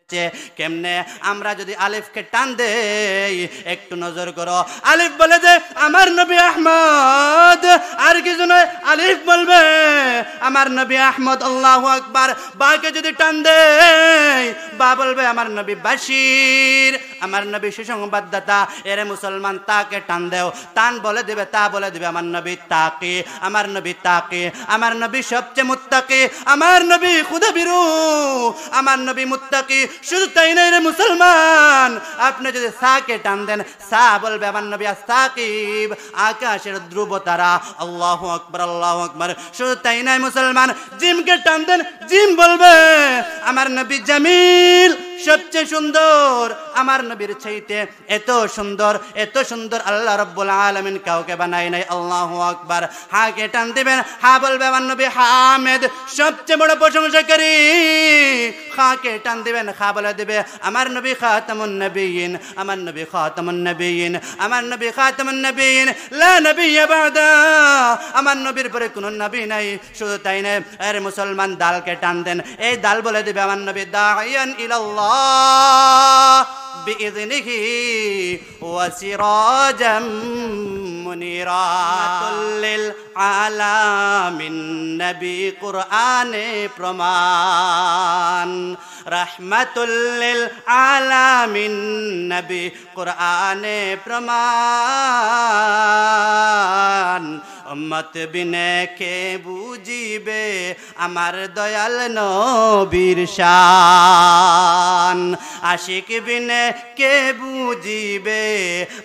হচ্ছে কেমনে আমরা যদি আলিফকে টান দেই একটু নজর করো আলিফ বলে যে আমার নবী আহমদ আর কিছু নয় আলিফ বলবে আমার নবী আহমদ আল্লাহু আকবার বাকে যদি টান দেই বা বলবে আমার নবী বাশির আমার নবী সুসংবাদদাতা এরে মুসলমান তাকে টান দেও টান বলে দিবে তা বলে দিবে আমার নবী তাকি আমার নবী তাকি আমার নবী সবচেয়ে মুত্তাকি আমার নবী খুদাবিরু আমার নবী মুত্তাকি শুধু তাই নয় রে মুসলমান আপনি যদি সাকে টান দেন সা বলবে আমার নবী আস-সাকিব আকাশের ধ্রুব তারা আল্লাহু আকবার শুধু তাই নয় মুসলমান জিমকে টান দেন জিম বলবে আমার নবী জামিল সবচেয়ে সুন্দর আমার নবীর চাইতে এত সুন্দর আল্লাহ রাব্বুল আলামিন কাউকে বানায় নাই আল্লাহু আকবার হাকে টান দিবেন হা বলবে আমার নবী হামিদ সবচেয়ে বড় প্রশংসাকারী খাকে টান দিবেন খা বলে দিবে আমার নবী খাতামুন নবিয়্যিন আমার নবী খাতামুন নবিয়্যিন আমার নবী খাতামুন নবিয়্যিন লা নবিয়্য বাদা আমার নবীর পরে কোনো নবী নাই শুধু তাই নয় আরে মুসলমান দালকে টান দেন এই দাল বলে দিবে আমার নবী দাইয়ান ইলাল্লাহ بإذنه وسراجا منيرا للعالمين نبي قرآن প্রমাণ রহমাতুল লিল আলামিন নবী কোরআনে প্রমাণ উম্মত বিনে কে বুঝিবে আমার দয়াল নবীর শান আশিক বিনে কে বুঝিবে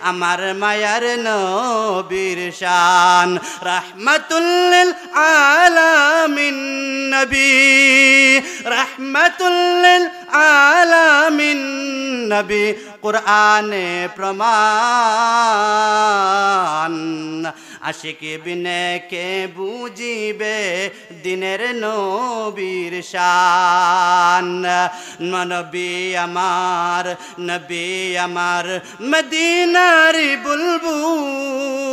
আমার মায়ার নবীর শান রহমাতুল লিল আলামিন নবী রহমাতুল লিল আলামিন নবী কোরআনে প্রমাণ আশিক বিনে কে বুঝিবে দিনের নবীর শান নবী আমার মদিনার বুলবুল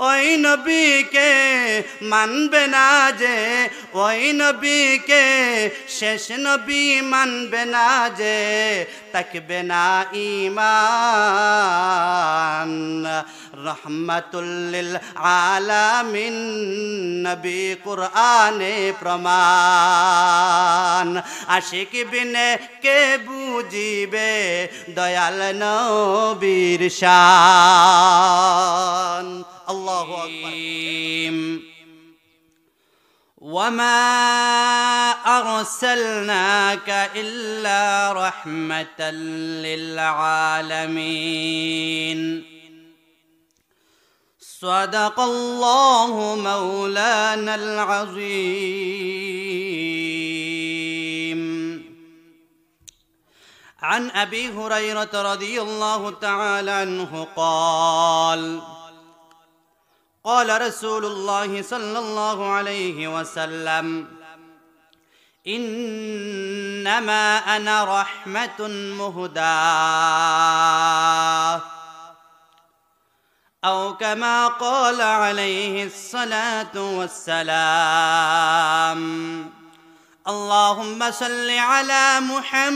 ওই নবীকে মানবে না যে ওই নবীকে শেষ নবী মানবে না যে তাকবে না ঈমান রহমাতুল লিল আলামিন নবী কোরআনে প্রমাণ আশিক বিনে কে বুঝিবে দয়াল নবীর শান আল্লাহু আকবার وما أرسلناك إلا رحمة للعالمين صدق الله مولانا العظيم عن أبي هريرة رضي الله تعالى عنه قال قال رسول الله صلى الله عليه وسلم إنما أنا رحمة مهداة أو كما قال عليه الصلاة والسلام اللهم صل على محمد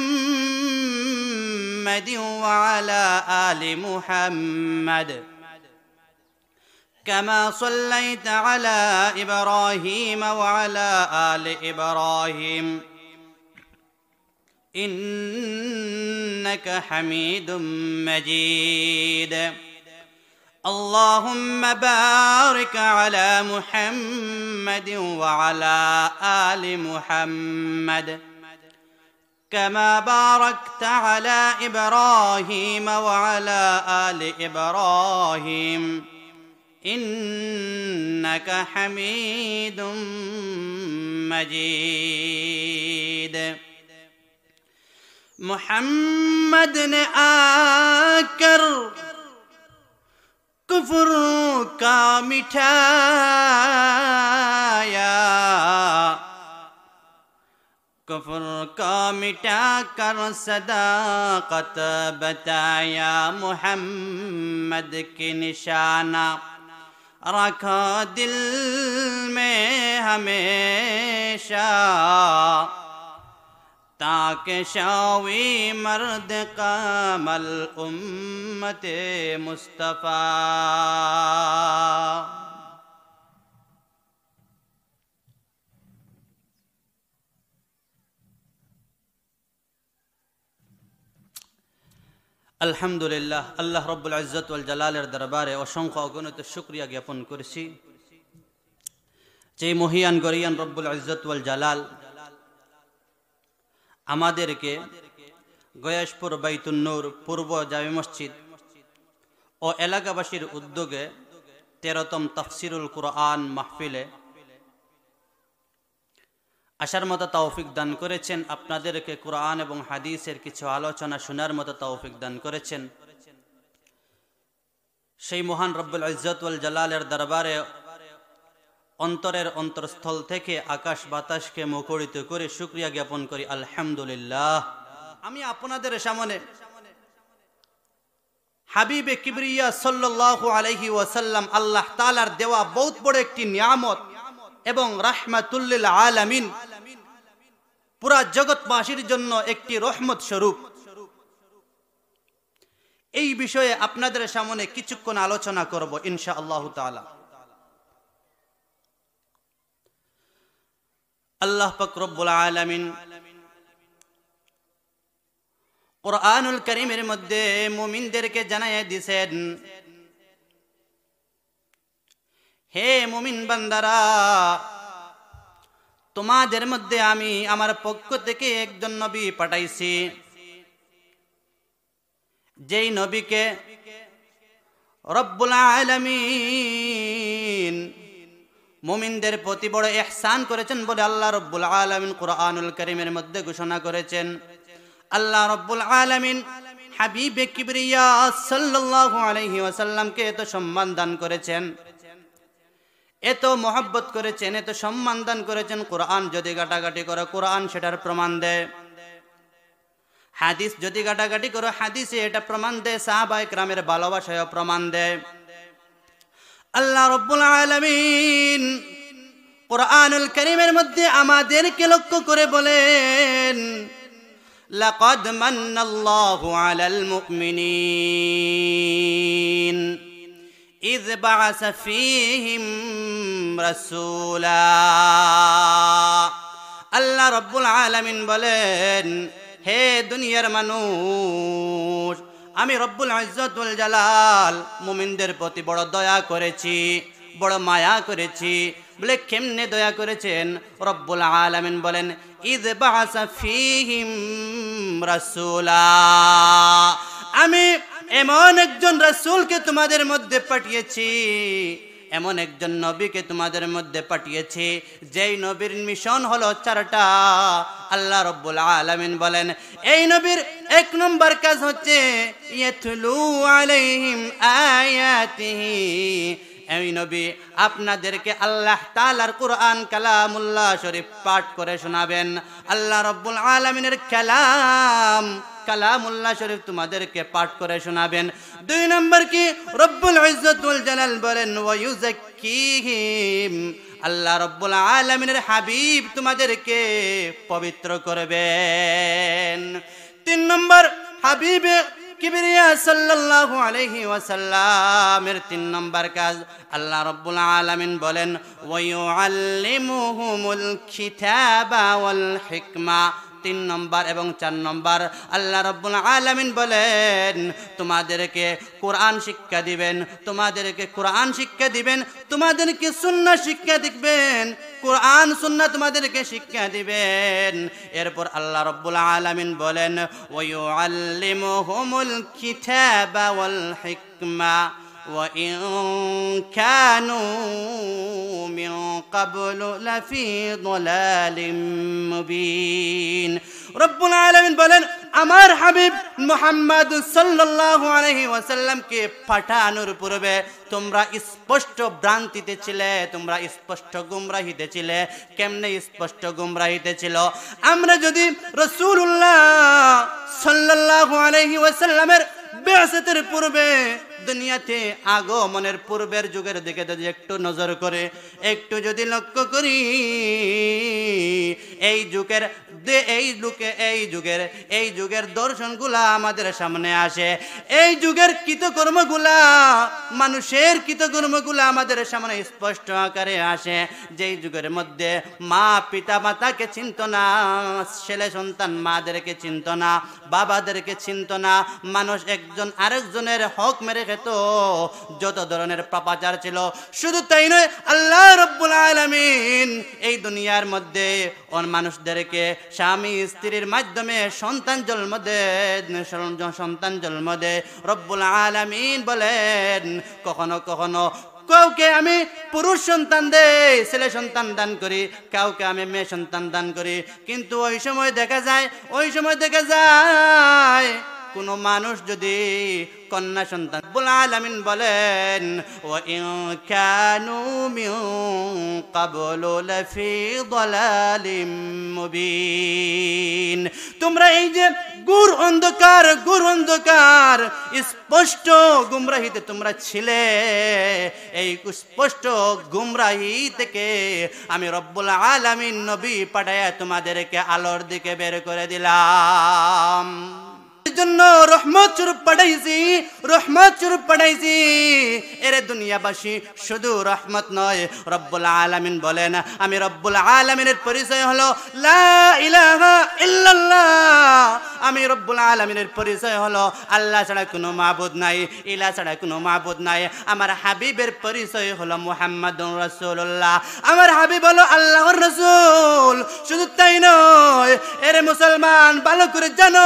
وعلى آل محمد كما صليت على إبراهيم وعلى آل إبراهيم إنك حميد مجيد اللهم بارك على محمد وعلى آل محمد كما باركت على إبراهيم وعلى آل إبراهيم إنك حميد مجيد محمد نے آکر کفر کا مٹھایا کفر کا مٹا کر صداقت بتایا محمد کی نشانہ رکھا دل میں ہمیشہ ताके शावी मर्द कामल उम्मते मुस्तफा। আলহামদুলিল্লাহ, আল্লাহ রব্বুল ইজ্জত ওয়াল জালালের দরবারে অসংখ্য অগণিত শুকরিয়া জ্ঞাপন করেছি যে মহিয়ান গরিয়ান রব্বুল ইজ্জত ওয়াল জালাল আমাদেরকে গয়াসপুর বাইতুন নূর পূর্ব জামে মসজিদ ও এলাকাবাসীর উদ্যোগে 13তম তাফসিরুল কুরআন মাহফিলে আসার মতো তৌফিক দান করেছেন। আপনাদেরকে কুরআন এবং হাদিসের কিছু আলোচনা শোনার মতো তৌফিক দান করেছেন। সেই মহান রব্বুল ইজ্জত ওয়াল জালালের দরবারে অন্তরের অন্তরস্থল থেকে আকাশ বাতাসকে মুখরিত করে শুকরিয়া জ্ঞাপন করি আলহামদুলিল্লাহ। আমি আপনাদের সামনে হাবিবে কিবরিয়া সাল্লাল্লাহু আলাইহি ওয়াসাল্লাম আল্লাহ তাআলার দেওয়া বহুত বড় একটি নিয়ামত এবং রাহমাতুল লিল আলামিন, পুরা জগৎবাসীর জন্য একটি রহমত স্বরূপ, এই বিষয়ে আপনাদের সামনে কিছুক্ষণ আলোচনা করব ইনশাআল্লাহ তাআলা। আল্লাহ পাক রব্বুল আলামিন কুরআনুল কারীমের মধ্যে মুমিনদেরকে জানায় দিয়েছেন, হে মুমিন বান্দারা, তোমাদের মধ্যে আমি আমার পক্ষ থেকে একজন নবী পাঠাইছি, যেই নবীকে রব্বুল আলামিন মুমিনদের প্রতি বড় ইহসান করেছেন বলে আল্লাহ রব্বুল আলামিন কুরআনুল কারীমের মধ্যে ঘোষণা করেছেন। আল্লাহ রব্বুল আলামিন হাবিবে কিবরিয়া সাল্লাল্লাহু আলাইহি ওয়াসাল্লামকে এত সম্মান দান করেছেন, এত মহব্বত করেছেন, এত সম্মান দান করেছেন। কোরআন যদি গাটাগাটি করো কোরআন সেটার প্রমাণ দেয়, হাদিস যদি গাটাগাটি করো হাদিসে এটা প্রমাণ দেয়, সাহাবায়ে কেরামের ভালোবাসায় প্রমাণ দেয়। আল্লাহ রাব্বুল আলামিন কুরআনুল কারীমের মধ্যে আমাদেরকে লক্ষ্য করে বলেন, লাকাদ মান্নাল্লাহু আলাল মুমিনিন إذ بعث فيهم رسولا। আল্লাহ রব্বুল আলামিন বলেন, হে দুনিয়ার মানুষ, আমি রব্বুল ইজ্জত ওয়াল জালাল মুমিনদের প্রতি বড় দয়া করেছি, বড় মায়া করেছি। বলে কেমনে দয়া করেছেন? রব্বুল আলামিন বলেন, ইয বাআসা ফীহিম রাসূলা, আমি এমন একজন রাসূলকে তোমাদের মধ্যে পাঠিয়েছি, এমন একজন নবীকে তোমাদের মধ্যে পাঠিয়েছি, যেই নবীর মিশন হলো 4টা। আল্লাহ রাব্বুল আলামিন বলেন, এই নবীর 1 নম্বর কাজ হচ্ছে ইয়াতলু আলাইহিম আয়াতিহি, এই নবী আপনাদেরকে আল্লাহ তাআলার কুরআন কালামুল্লাহ শরীফ পাঠ করে শোনাবেন। আল্লাহ রাব্বুল আলামিনের কালামুল্লাহ শরীফ তোমাদেরকে পাঠ করে শোনাবেন। 2 নম্বর কি? রব্বুল ইজ্জত ওয়াল জালাল বলেন, ওয়া ইউযাক্কিহিম, আল্লাহ রাব্বুল আলামিনের হাবিব তোমাদেরকে পবিত্র করবেন। 3 নম্বর, হাবিবে কিবরিয়া সাল্লাল্লাহু আলাইহি ওয়াসাল্লামের 3 নম্বর কাজ, আল্লাহ রাব্বুল আলামিন বলেন, ওয়া ইউআল্লিমুহুমুল কিতাবা ওয়াল হিকমা। 3 নম্বর এবং 4 নম্বর আল্লাহ রাব্বুল আলামিন বলেন, তোমাদেরকে কোরআন শিক্ষা দিবেন, তোমাদেরকে কোরআন শিক্ষা দিবেন, তোমাদেরকে সুন্নাহ শিক্ষা দিবেন, কোরআন সুন্নাহ তোমাদেরকে শিক্ষা দিবেন। এরপর আল্লাহ রাব্বুল আলামিন বলেন, ওয়া ইউআল্লিমুহুমুল কিতাবা ওয়াল হিকমা ওয়া ইন কানু মিন ক্বাবলু লাফি যালালিম মুবিন। রব্বুল আলামিন বলেন, আমার হাবিব মুহাম্মদ সাল্লাল্লাহু আলাইহি ওয়াসাল্লামকে পাঠানোর পূর্বে তোমরা স্পষ্ট ভ্রান্তিতে ছিলে, তোমরা স্পষ্ট গুমরাহিতে ছিলে। কেমনে স্পষ্ট গুমরাহিতে ছিল? আমরা যদি রাসূলুল্লাহ সাল্লাল্লাহু আলাইহি ওয়াসাল্লামের বিআসাতের পূর্বে দুনিয়াতে আগমনের পূর্বের যুগের দিকে যদি একটু নজর করে একটু যদি লক্ষ্য করি, এই যুগের দর্শনগুলা আমাদের সামনে আসে। এই যুগের কৃতকর্মগুলা, মানুষের কৃতকর্মগুলা আমাদের সামনে স্পষ্ট আকারে আসে। যেই যুগের মধ্যে মা পিতা মাতাকে চিনত না, ছেলে সন্তান মাদেরকে চিনত না, বাবাদেরকে চিনত না, মানুষ একজন আরেকজনের হক মেরে খেত, যত ধরনের পাপাচার ছিল। শুধু তাই নয়, আল্লাহ রাব্বুল আলামিন এই দুনিয়ার মধ্যে মানুষদেরকে স্বামী স্ত্রীর মাধ্যমে সন্তান জন্ম দেয়। রব্বুল আলামিন বলেন, কখনো কখনো কাউকে আমি পুরুষ সন্তান দেই, ছেলে সন্তান দান করি, কাউকে আমি মেয়ে সন্তান দান করি। কিন্তু ওই সময় দেখা যায় কোন মানুষ যদি কন্যা সন্তান, রব্বুল আলামিন বলেন, ওয়া ইন কানু মিন ক্বাবলু লাফি যালালিম মুবিন। তোমরা এই যে ঘোর অন্ধকার স্পষ্ট গুমরাহিতে তোমরা ছিলে, এই স্পষ্ট গুমরাহি থেকে আমি রব্বুল আলামিন নবী পাঠায়া তোমাদেরকে আলোর দিকে বের করে দিলাম। জন্য রহমত স্বরূপ পাঠাইছি। এর দুনিয়াবাসী শুধু রহমত নয়, রব্বুল আলামিন বলেন, আমি রব্বুল আলামিনের পরিচয় হলো লা ইলাহা ইল্লাল্লাহ। আমি রব্বুল আলামিনের পরিচয় হলো আল্লাহ ছাড়া কোনো মাবুদ নাই, ইলাহ ছাড়া কোনো মাবুদ নাই। আমার হাবিবের পরিচয় হলো মুহাম্মাদুর রাসূলুল্লাহ। আমার হাবিব হলো আল্লাহর রাসূল। শুধু তাই নয়, এর মুসলমান ভালো করে জানো,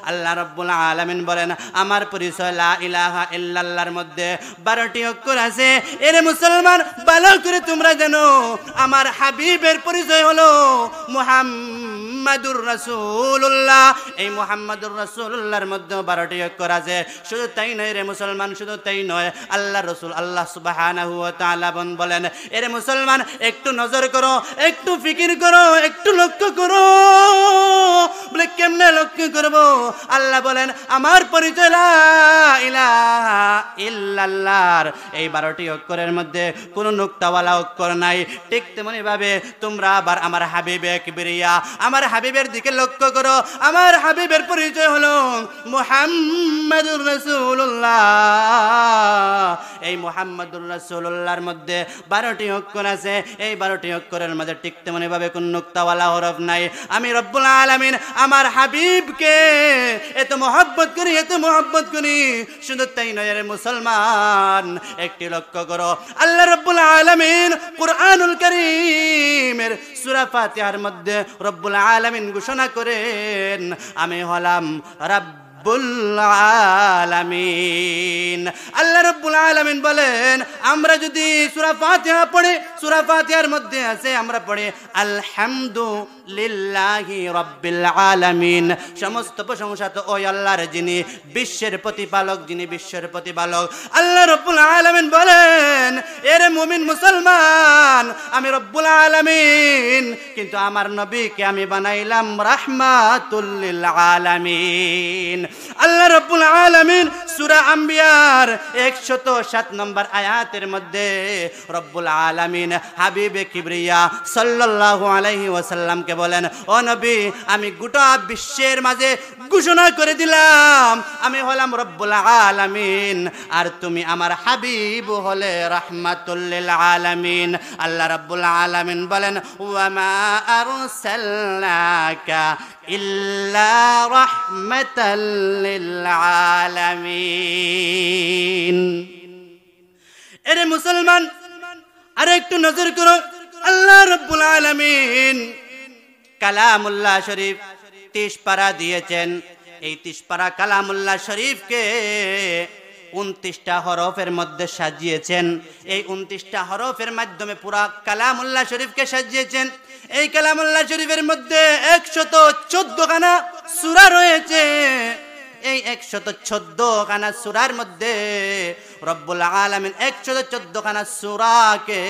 আল্লাহ রাব্বুল আলামিন বলেন, আমার পরিচয় লা ইলাহা ইল্লাল্লাহর মধ্যে 12টি অক্ষর আছে। এর মুসলমান ভালো করে তোমরা জানো, আমার হাবিবের পরিচয় হলো মুহাম্মাদুর রাসূলুল্লাহ। এই মুহাম্মাদুর রাসূলুল্লাহর মধ্যে 12টি অক্ষর আছে। শুধু তাই নয় রে মুসলমান, শুধু তাই নয়, আল্লাহর রাসূল আল্লাহ সুবহানাহু ওয়া তাআলা বলেন, এর মুসলমান একটু নজর করো, একটু ফিকির করো, একটু লক্ষ্য করো। বলে কেমনে লক্ষ্য করব? আল্লাহ বলেন, আমার পরিচয় লা ইলাহা ইল্লাল্লাহর এই 12টি অক্ষরের মধ্যে কোনো নুক্তাওয়ালা অক্ষর নাই। ঠিক তেমনি ভাবে তোমরা আবার আমার হাবিবে কিবরিয়া, আমার হাবিবের দিকে লক্ষ্য করো। আমার হাবিবের পরিচয় হলো মুহাম্মাদুর রাসূলুল্লাহ। এই মুহাম্মাদুর রাসূলুল্লাহর মধ্যে 12টি অক্ষর আছে। এই 12টি অক্ষরের মধ্যে ঠিক তেমনি ভাবে কোন নুক্তাওয়ালা হরফ নাই। আমি রব্বুল আলামিন আমার হাবিবকে এত মহব্বত করি। শুধু তাই নয় রে মুসলমান, একটি লক্ষ্য করো, আল্লাহ রব্বুল আলামিন কুরআনুল কারীমের সূরা ফাতিহার মধ্যে রব্বুল আলামিন ঘোষণা করেন, আমি হলাম রব্বুল আলামিন। আল্লাহ রব্বুল আলামিন বলেন, আমরা যদি সূরা ফাতিহা পড়ি, সূরা ফাতিহার মধ্যে আছে আমরা পড়ি আলহামদুলিল্লাহি রাব্বিল আলামিন। সমস্ত প্রশংসা তো ওই আল্লাহর, যিনি বিশ্বের প্রতিপালক। আল্লাহ রব্বুল আলামিন বলেন, এরে মুমিন মুসলমান, আমি রব্বুল আলামিন কিন্তু আমার নবীকে আমি বানাইলাম রাহমাতুল লিল আলামিন। আল্লাহ রাব্বুল আলামিন সূরা আম্বিয়ার 107 নম্বর আয়াতের মধ্যে রব্বুল আলামিন হাবিবে কিবরিয়া সাল্লাল্লাহু আলাইহি ওয়াসাল্লামকে বলেন, ও নবী, আমি গোটা বিশ্বের মাঝে ঘোষণা করে দিলাম আমি হলাম রব্বুল আলামিন, আর তুমি আমার হাবিব হলে রাহমাতুল লিল আলামিন। আল্লাহ রাব্বুল আলামিন বলেন, ওয়া মা আরসালনাকা ইল্লা রাহমাতাল লিল আলামিন। এরে মুসলমান, আর একটু নজর করো, আল্লাহ রাব্বুল আলামিন কালামুল্লাহ শরীফ 30 পারা দিয়েছেন। এই 30 পারা কালামুল্লাহ শরীফকে 29টা হরফের মধ্যে সাজিয়েছেন। এই 29টা হরফের মাধ্যমে পুরা কালামুল্লাহ শরীফকে সাজিয়েছেন। এই কালামুল্লাহ শরীফের মধ্যে 114 খানা সূরা রয়েছে। এই 114 খানা সূরার মধ্যে রব্বুল আলামিন 114 খানা সূরাকে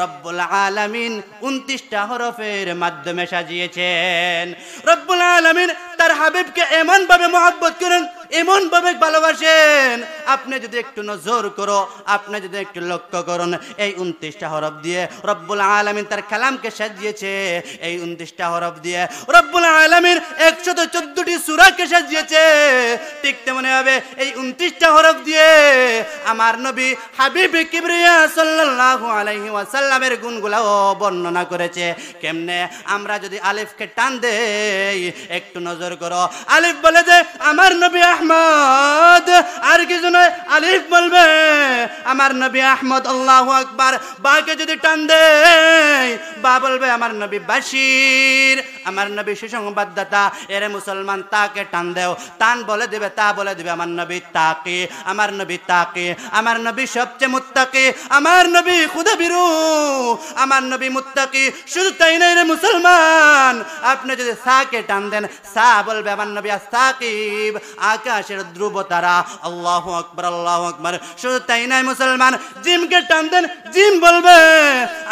রব্বুল আলামিন 29টা হরফের মাধ্যমে সাজিয়েছেন। রব্বুল আলামিন তার হাবিবকে এমন ভাবে মহব্বত করেন, এমন ভাবে ভালোবাসেন। আপনি যদি একটু নজর করো, আপনি যদি একটু লক্ষ্য করুন, এই 29টা হরফ দিয়ে রব্বুল আলামিন তার কালামকে সাজিয়েছে। এই 29টা হরফ দিয়ে রব্বুল আলামিন 114টি সূরাকে সাজিয়েছে। ঠিক তেমনি ভাবে এই 29টা হরফ দিয়ে আমার নবী হাবিবে কিবরিয়া সাল্লাল্লাহু আলাইহি ওয়াসাল্লামের গুণগুলো বর্ণনা করেছে। কেমনে? আমরা যদি আলিফকে টান দেই, একটু নজর করো, আলিফ বলে যে আমার নবী আহমদ, আর কিছু নয়, আলিফ বলবে আমার নবী আহমদ, আল্লাহু আকবার। বাকে যদি টান দেই, বা বলবে আমার নবী বাশির, আমার নবী সুসংবাদদাতা। এরে মুসলমান, তাকে টান দেও, তান বলে দিবে, তা বলে দিবে আমার নবী তাকি, আমার নবী তাকি, আমার নবী সবচেয়ে মুত্তাকি, আমার নবী খুদাবিরু, আমার নবী মুত্তাকি। শুধু তাই নাই রে মুসলমান, আপনি যদি সাকে টান দেন, সা বলবে আমার নবী আস-সাকিব, আকাশের ধ্রুব তারা, আল্লাহু আকবার, আল্লাহু আকবার। শুধু তাই নাই মুসলমান, জিমকে টান দেন, জিম বলবে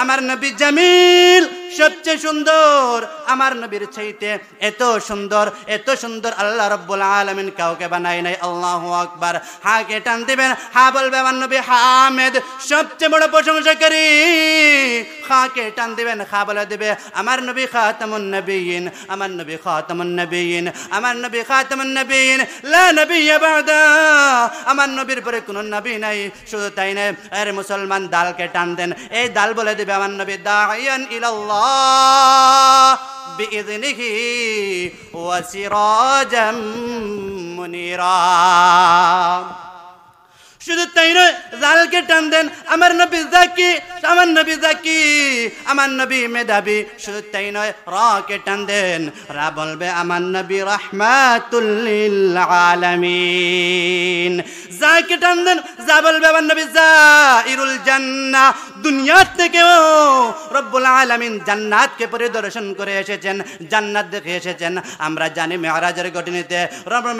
আমার নবী জামিল, সবচেয়ে সুন্দর। আমার নবীর চাইতে এত সুন্দর, এত সুন্দর আল্লাহ রাব্বুল আলামিন কাউকে বানায় নাই, আল্লাহু আকবার। হাকে টান দিবেন, হা বলবে আমার নবী হামিদ, সবচেয়ে বড় প্রশংসাকারী। খাকে টান দিবেন, খা বলে দিবে আমার নবী খাতামুন নবিয়্যিন, আমার নবী খাতামুন নবিয়্যিন, আমার নবী খাতামুন নবিয়্যিন, লা নবিয়্যা বাদা, আমার নবীর পরে কোনো নবী নাই। শুধু তাই নয়, আরে মুসলমান, দালকে টান দেন, এই দাল বলে দিবে আমার নবী দাইয়ান ইলাল্লাহ বিইذনিহি ওয়া সিরাজাম মুনিরা। শুধু তাই নয়, জালকে টান দেন, আমার নবী জাকি, আমার নবী জাকি, আমার নবী মেধাবী। শুধু তাই নয়, রাকে টান দেন, রা বলবে আমার নবী রাহমাতুল লিল আলামিন। জাকে টান দেন, যা বলবে আমার নবী জাইরুল জান্নাহ, দুনিয়ার থেকেও রব্বুল আলামিন জান্নাতকে পরিদর্শন করে এসেছেন, জান্নাত দেখে এসেছেন। আমরা জানি মেরাজের ঘটনাতে,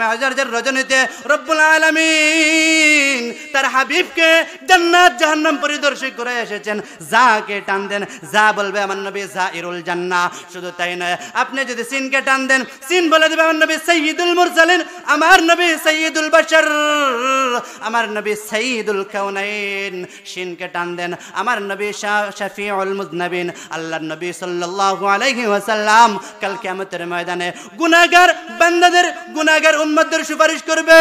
মেরাজের রজনীতে রব্বুল আলামিন তার হাবিবকে জান্নাত জাহান্নাম পরিদর্শন করে এসেছেন। যাকে টান দেন, যা বলবে আমার নবী জাইরুল জান্নাহ। শুধু তাই নয়, আপনি যদি সিনকে টান দেন, সিন বলে দিবে আমার নবী সাইয়্যিদুল মুরসালিন, আমার নবী সাইয়্যিদুল বাশার, আমার নবী সাইয়্যিদুল কাউনাইন। শিনকে টান দেন, আমার নবী শাফিউল মুযনিবিন, আল্লাহর নবী সাল্লাল্লাহু আলাইহি ওয়াসাল্লাম কাল কিয়ামতের ময়দানে গুনাহগার বান্দাদের, গুনাহগার উম্মতদের সুপারিশ করবে।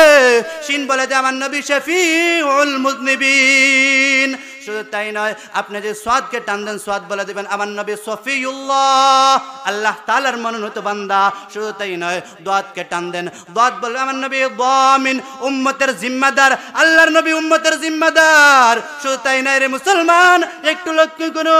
শিন বলে যে আমার নবী শাফিউল মুযনিবিন। শুধু তাই নয়, আপনি যে সাদকে টান দেন, সাদ বলে দিবেন আমার নবী সফিউল্লাহ, আল্লাহ তাআলার মনোনীত বান্দা। শুধু তাই নয়, দাদকে টান দেন, দাদ বলবে আমার নবী দামিন, উম্মতের জিম্মাদার, আল্লাহর নবী উম্মতের জিম্মাদার। শুধু তাই নয় রে মুসলমান, একটু লক্ষ্য করো,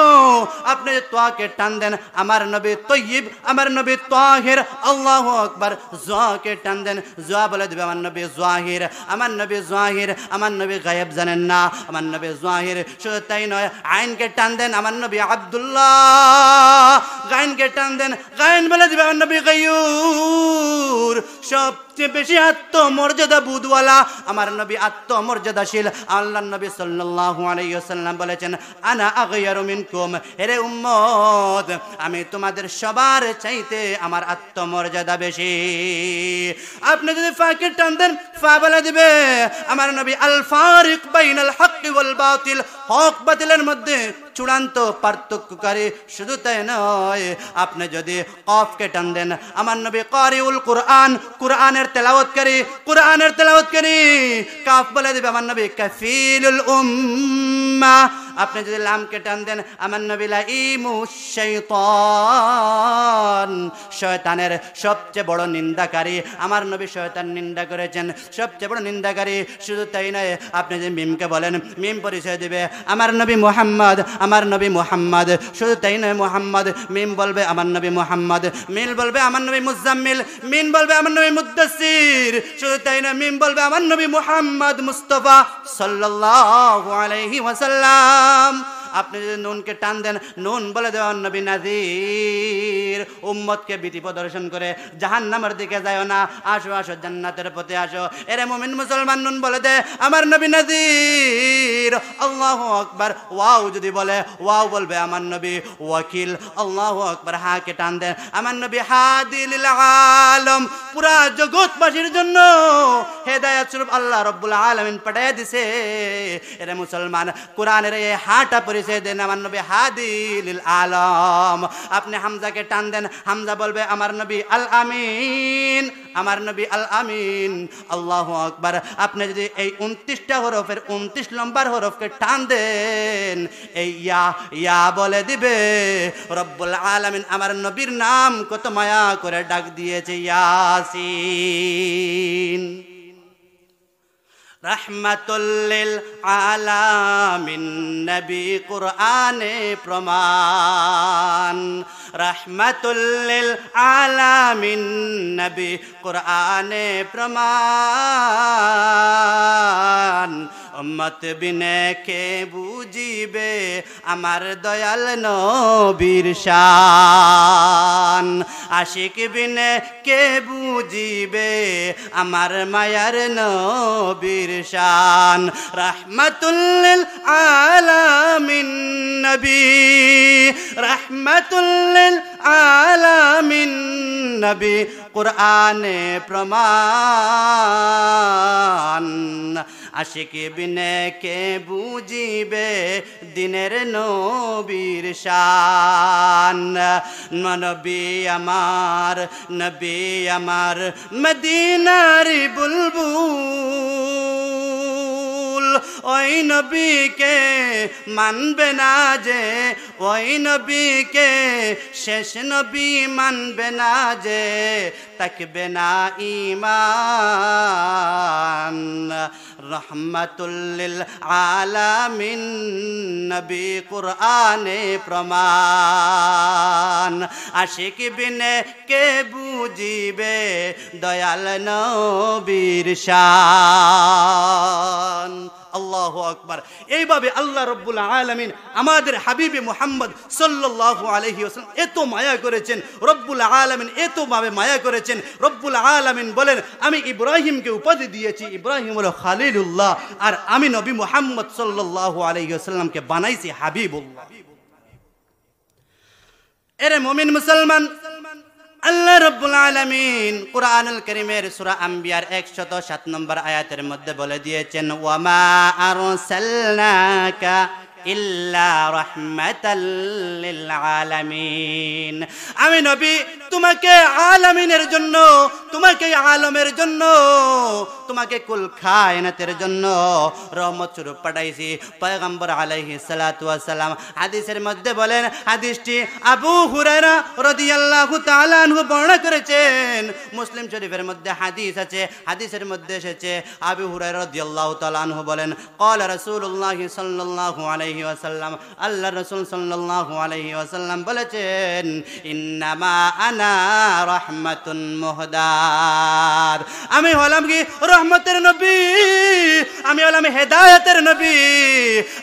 আপনি যে তোয়াকে টান দেন, আমার নবী তয়্যিব, আমার নবী তাহির, আল্লাহু আকবার। জোয়াকে টান দেন, জোয়া বলে দিবে আমার নবী জাহির, আমার নবী জাহির, আমার নবী গায়েব জানেন না, আমার নবী জাহির। শুধু তাই নয়, আইনকে টান দেন, আমার নবী আব্দুল্লাহ, গাইনকে টান দেন, গাইন বলে দিবে আমার নবী গায়ুর। সবচেয়ে বেশি আত্মমর্যাদা বুধওয়ালা আমার নবী, আত্মমর্যাদাশীল। আল্লাহর নবী সাল্লাল্লাহু আলাইহি ওয়াসাল্লাম বলেছেন আনা আগয়ারু মিনকুম, হে উম্মত, আমি তোমাদের সবার চাইতে আমার আত্মমর্যাদা বেশি। আপনি যদি ফাকে টান দেন, ফা বলে দিবে আমার নবী আল ফারিক বাইনাল হক ওয়াল বাতিল, হক বাতিলের মধ্যে চূড়ান্ত পার্থক্যকারী। শুধু তাই নয়, আপনি যদি কফকে টান দেন, আমার নবী কারিউল কুরআন, কুরআনের তেলাওয়াতকারী, কুরআনের তেলাওয়াতকারী। কাফ বলে দিবে আমার নবী কাফিলুল উম্মাহ। আপনি যদি লামকে টান দেন, আমার নবী লাইমুশ শাইতান, শয়তানের সবচেয়ে বড় নিন্দাকারী। আমার নবী শয়তান নিন্দা করেছেন, সবচেয়ে বড় নিন্দাকারী। শুধু তাই নয়, আপনি যদি মিমকে বলেন, মিম পরিচয় দিবে আমার নবী মুহাম্মদ, আমার নবী মুহাম্মদ। শুধু তাই নয়, মুহাম্মদ, মিম বলবে আমার নবী মুহাম্মদ, মিল বলবে আমার নবী মুজাম্মিল, মিন বলবে আমার নবী মুদ্দাসির। শুধু তাই নয়, মিম বলবে আমার নবী মুহাম্মদ মুস্তাফা সাল্লাল্লাহু আলাইহি ওয়াসাল্লাম। আপনি যদি নুনকে টান দেন, নুন বলে দেওয়ার নবী নাযীর, উম্মতকে ভীতি প্রদর্শন করে জাহান্নামের দিকে যায় না, আসো আসো জান্নাতের পথে আসো। এরে মুমিন মুসলমান, নুন বলে দে আমার নবী নাযীর, আল্লাহু আকবার। ওয়াও যদি বলে, ওয়াও বলবে আমার নবী ওয়াকিল, আল্লাহু আকবার। হাকে টান দেন, আমার নবী হাদি লিল আলম, পুরা জগৎবাসীর জন্য হেদায়েত স্বরূপ আল্লাহ রাব্বুল আলামিন পাঠিয়ে দিয়েছে। এরে মুসলমান, কোরআনের এই হাটা পরিচয় দেন আমার নবী হাদি লিল আলম। আপনি হামজাকে টান দেন, হামজা বলবে আমার নবী আল আমিন, আমার নবী আল আমিন। আল্লাহু আকবার। আপনি যদি এই 29টা হরফের 29 নম্বর হরফকে টান দেন, এই ইয়া বলে দিবে রব্বুল আলামিন আমার নবীর নাম কত মায়া করে ডাক দিয়েছে, ইয়াসিন। রহমাতুল লিল আলামিন নবী কুরআনে প্রমাণ, রহমাতুল লিল আলামিন নবী কুরআনে প্রমাণ। উম্মত বিনে কে বুঝিবে আমার দয়াল নবীর শান, আশিক বিনে কে বুঝিবে আমার মায়ার নবীর শান। রহমাতুল লিল আলামিন নবী, রহমাতুল লিল আলামিন নবী কুরআনে প্রমাণ। আশিক বিনে কে বুঝিবে দিনের নবীর শান। নবী আমার, নবী আমার মদিনার বুলবুল, ওই নবীকে মানবে না যে, ওই নবীকে শেষ নবী মানবে না যে, তাকবে না ঈমান। রহমাতুল লিল আলামিন নবী কুরআনে প্রমাণ। আশিক বিনে কে বুঝিবে দয়াল নবীর শান। আল্লাহু আকবার। এইভাবে আল্লাহ রাব্বুল আলামিন আমাদের হাবিবে মুহাম্মদ সাল্লাল্লাহু আলাইহি ওয়াসাল্লাম এত মায়া করেছেন, রব্বুল আলামিন এত ভাবে মায়া করেছেন। রব্বুল আলামিন বলেন আমি ইব্রাহিমকে উপাধি দিয়েছি, ইব্রাহিম হলো খালিলুল্লাহ, আর আমি নবী মুহাম্মদ সাল্লাল্লাহু আলাইহি ওয়াসাল্লামকে বানাইছি হাবিবুল্লাহ। এরে মুমিন মুসলমান, আল্লাহ রাব্বুল আলামিন কুরআনুল কারীমের সূরা আম্বিয়ার 107 নম্বর আয়াতের মধ্যে বলে দিয়েছেন, ওয়া মা আরসালনাকা ইল্লা রাহমাতাল লিল আলামিন। আমি নবী তোমাকে আলামিনের জন্য, তোমাকে আলমের জন্য, তোমাকে কুল কায়নাতের জন্য রহমত স্বরূপ পাঠাইছি। পয়গম্বর আলাইহিস সালাতু ওয়াস সালাম হাদিসের মধ্যে বলেন, হাদিসটি আবু হুরায়রা রাদিয়াল্লাহু তাআলা আনহু বর্ণনা করেছেন। মুসলিম শরীফের মধ্যে হাদিস আছে, হাদিসের মধ্যে এসেছে আবু হুরায়রা রাদিয়াল্লাহু তাআলা আনহু বলেন, ক্বালা রাসূলুল্লাহ সাল্লাল্লাহু আলাইহি ওয়াসাল্লাম, আল্লাহ রাসূল সাল্লাল্লাহু আলাইহি ওয়াসাল্লাম বলেছেন, ইন্নামা আনা রাহমাতুন মুহদার। আমি হলাম কি রহমতের নবী, আমি হলাম হেদায়েতের নবী।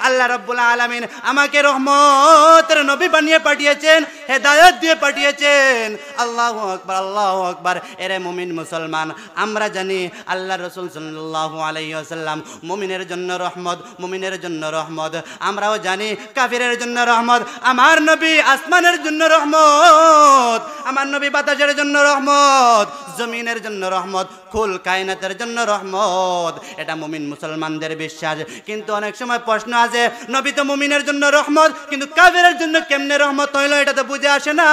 আল্লাহ রাব্বুল আলামিন আমাকে রহমতের নবী বানিয়ে পাঠিয়েছেন, হেদায়েত দিয়ে পাঠিয়েছেন। আল্লাহু আকবার, আল্লাহু আকবার। এরে মুমিন মুসলমান, আমরা জানি আল্লাহ রাসূল সাল্লাল্লাহু আলাইহি ওয়াসাল্লাম মুমিনের জন্য রহমত, মুমিনের জন্য রহমত। আমরাও জানি কাফিরের জন্য রহমত। আমার নবী আসমানের জন্য রহমত, আমার নবী বাতাসের জন্য রহমত, জমিনের জন্য রহমত, কুল কায়নাতের জন্য রহমত। এটা মুমিন মুসলমানদের বিশ্বাস। কিন্তু অনেক সময় প্রশ্ন আছে, নবী তো মুমিনের জন্য রহমত, কিন্তু কাফিরের জন্য কেমনে রহমত হইল? এটা তো বুঝে আসে না,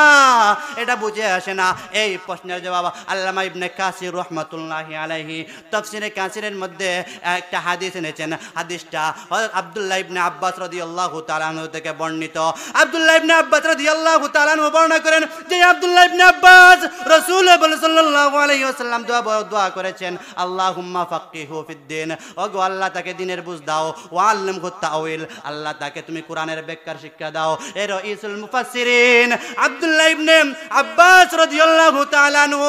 এটা বুঝে আসে না। এই প্রশ্নের জবাব আল্লামা ইবনে কাসির রাহমাতুল্লাহি আলাইহি তাফসীরে কাসিরের মধ্যে একটা হাদিস এনেছেন। হাদিসটা হযরত আব্দুল্লাহ ইবনে আব্বাস রাদিয়াল্লাহু তাআলা আনহু থেকে বর্ণিত। আব্দুল্লাহ ইবনে আব্বাস রাদিয়াল্লাহু তাআলা আনহু বর্ণনা করেন যে আব্দুল্লাহ ইবনে আব্বাস রাসূল সাল্লাল্লাহু আলাইহি ওয়াসাল্লাম দোয়া করেছেন, আল্লাহুম্মা ফাক্কিহু ফিদ্দিন। ওগো আল্লাহ তাকে দ্বীনের বুঝ দাও, ওয়া আল্লিমহু তাওয়িল, আল্লাহ তাকে তুমি কোরআনের ব্যাখ্যার শিক্ষা দাও। এর রাইসুল মুফাসসিরিন আব্দুল্লাহ ইবনে আব্বাস রাদিয়াল্লাহু তাআলা আনহু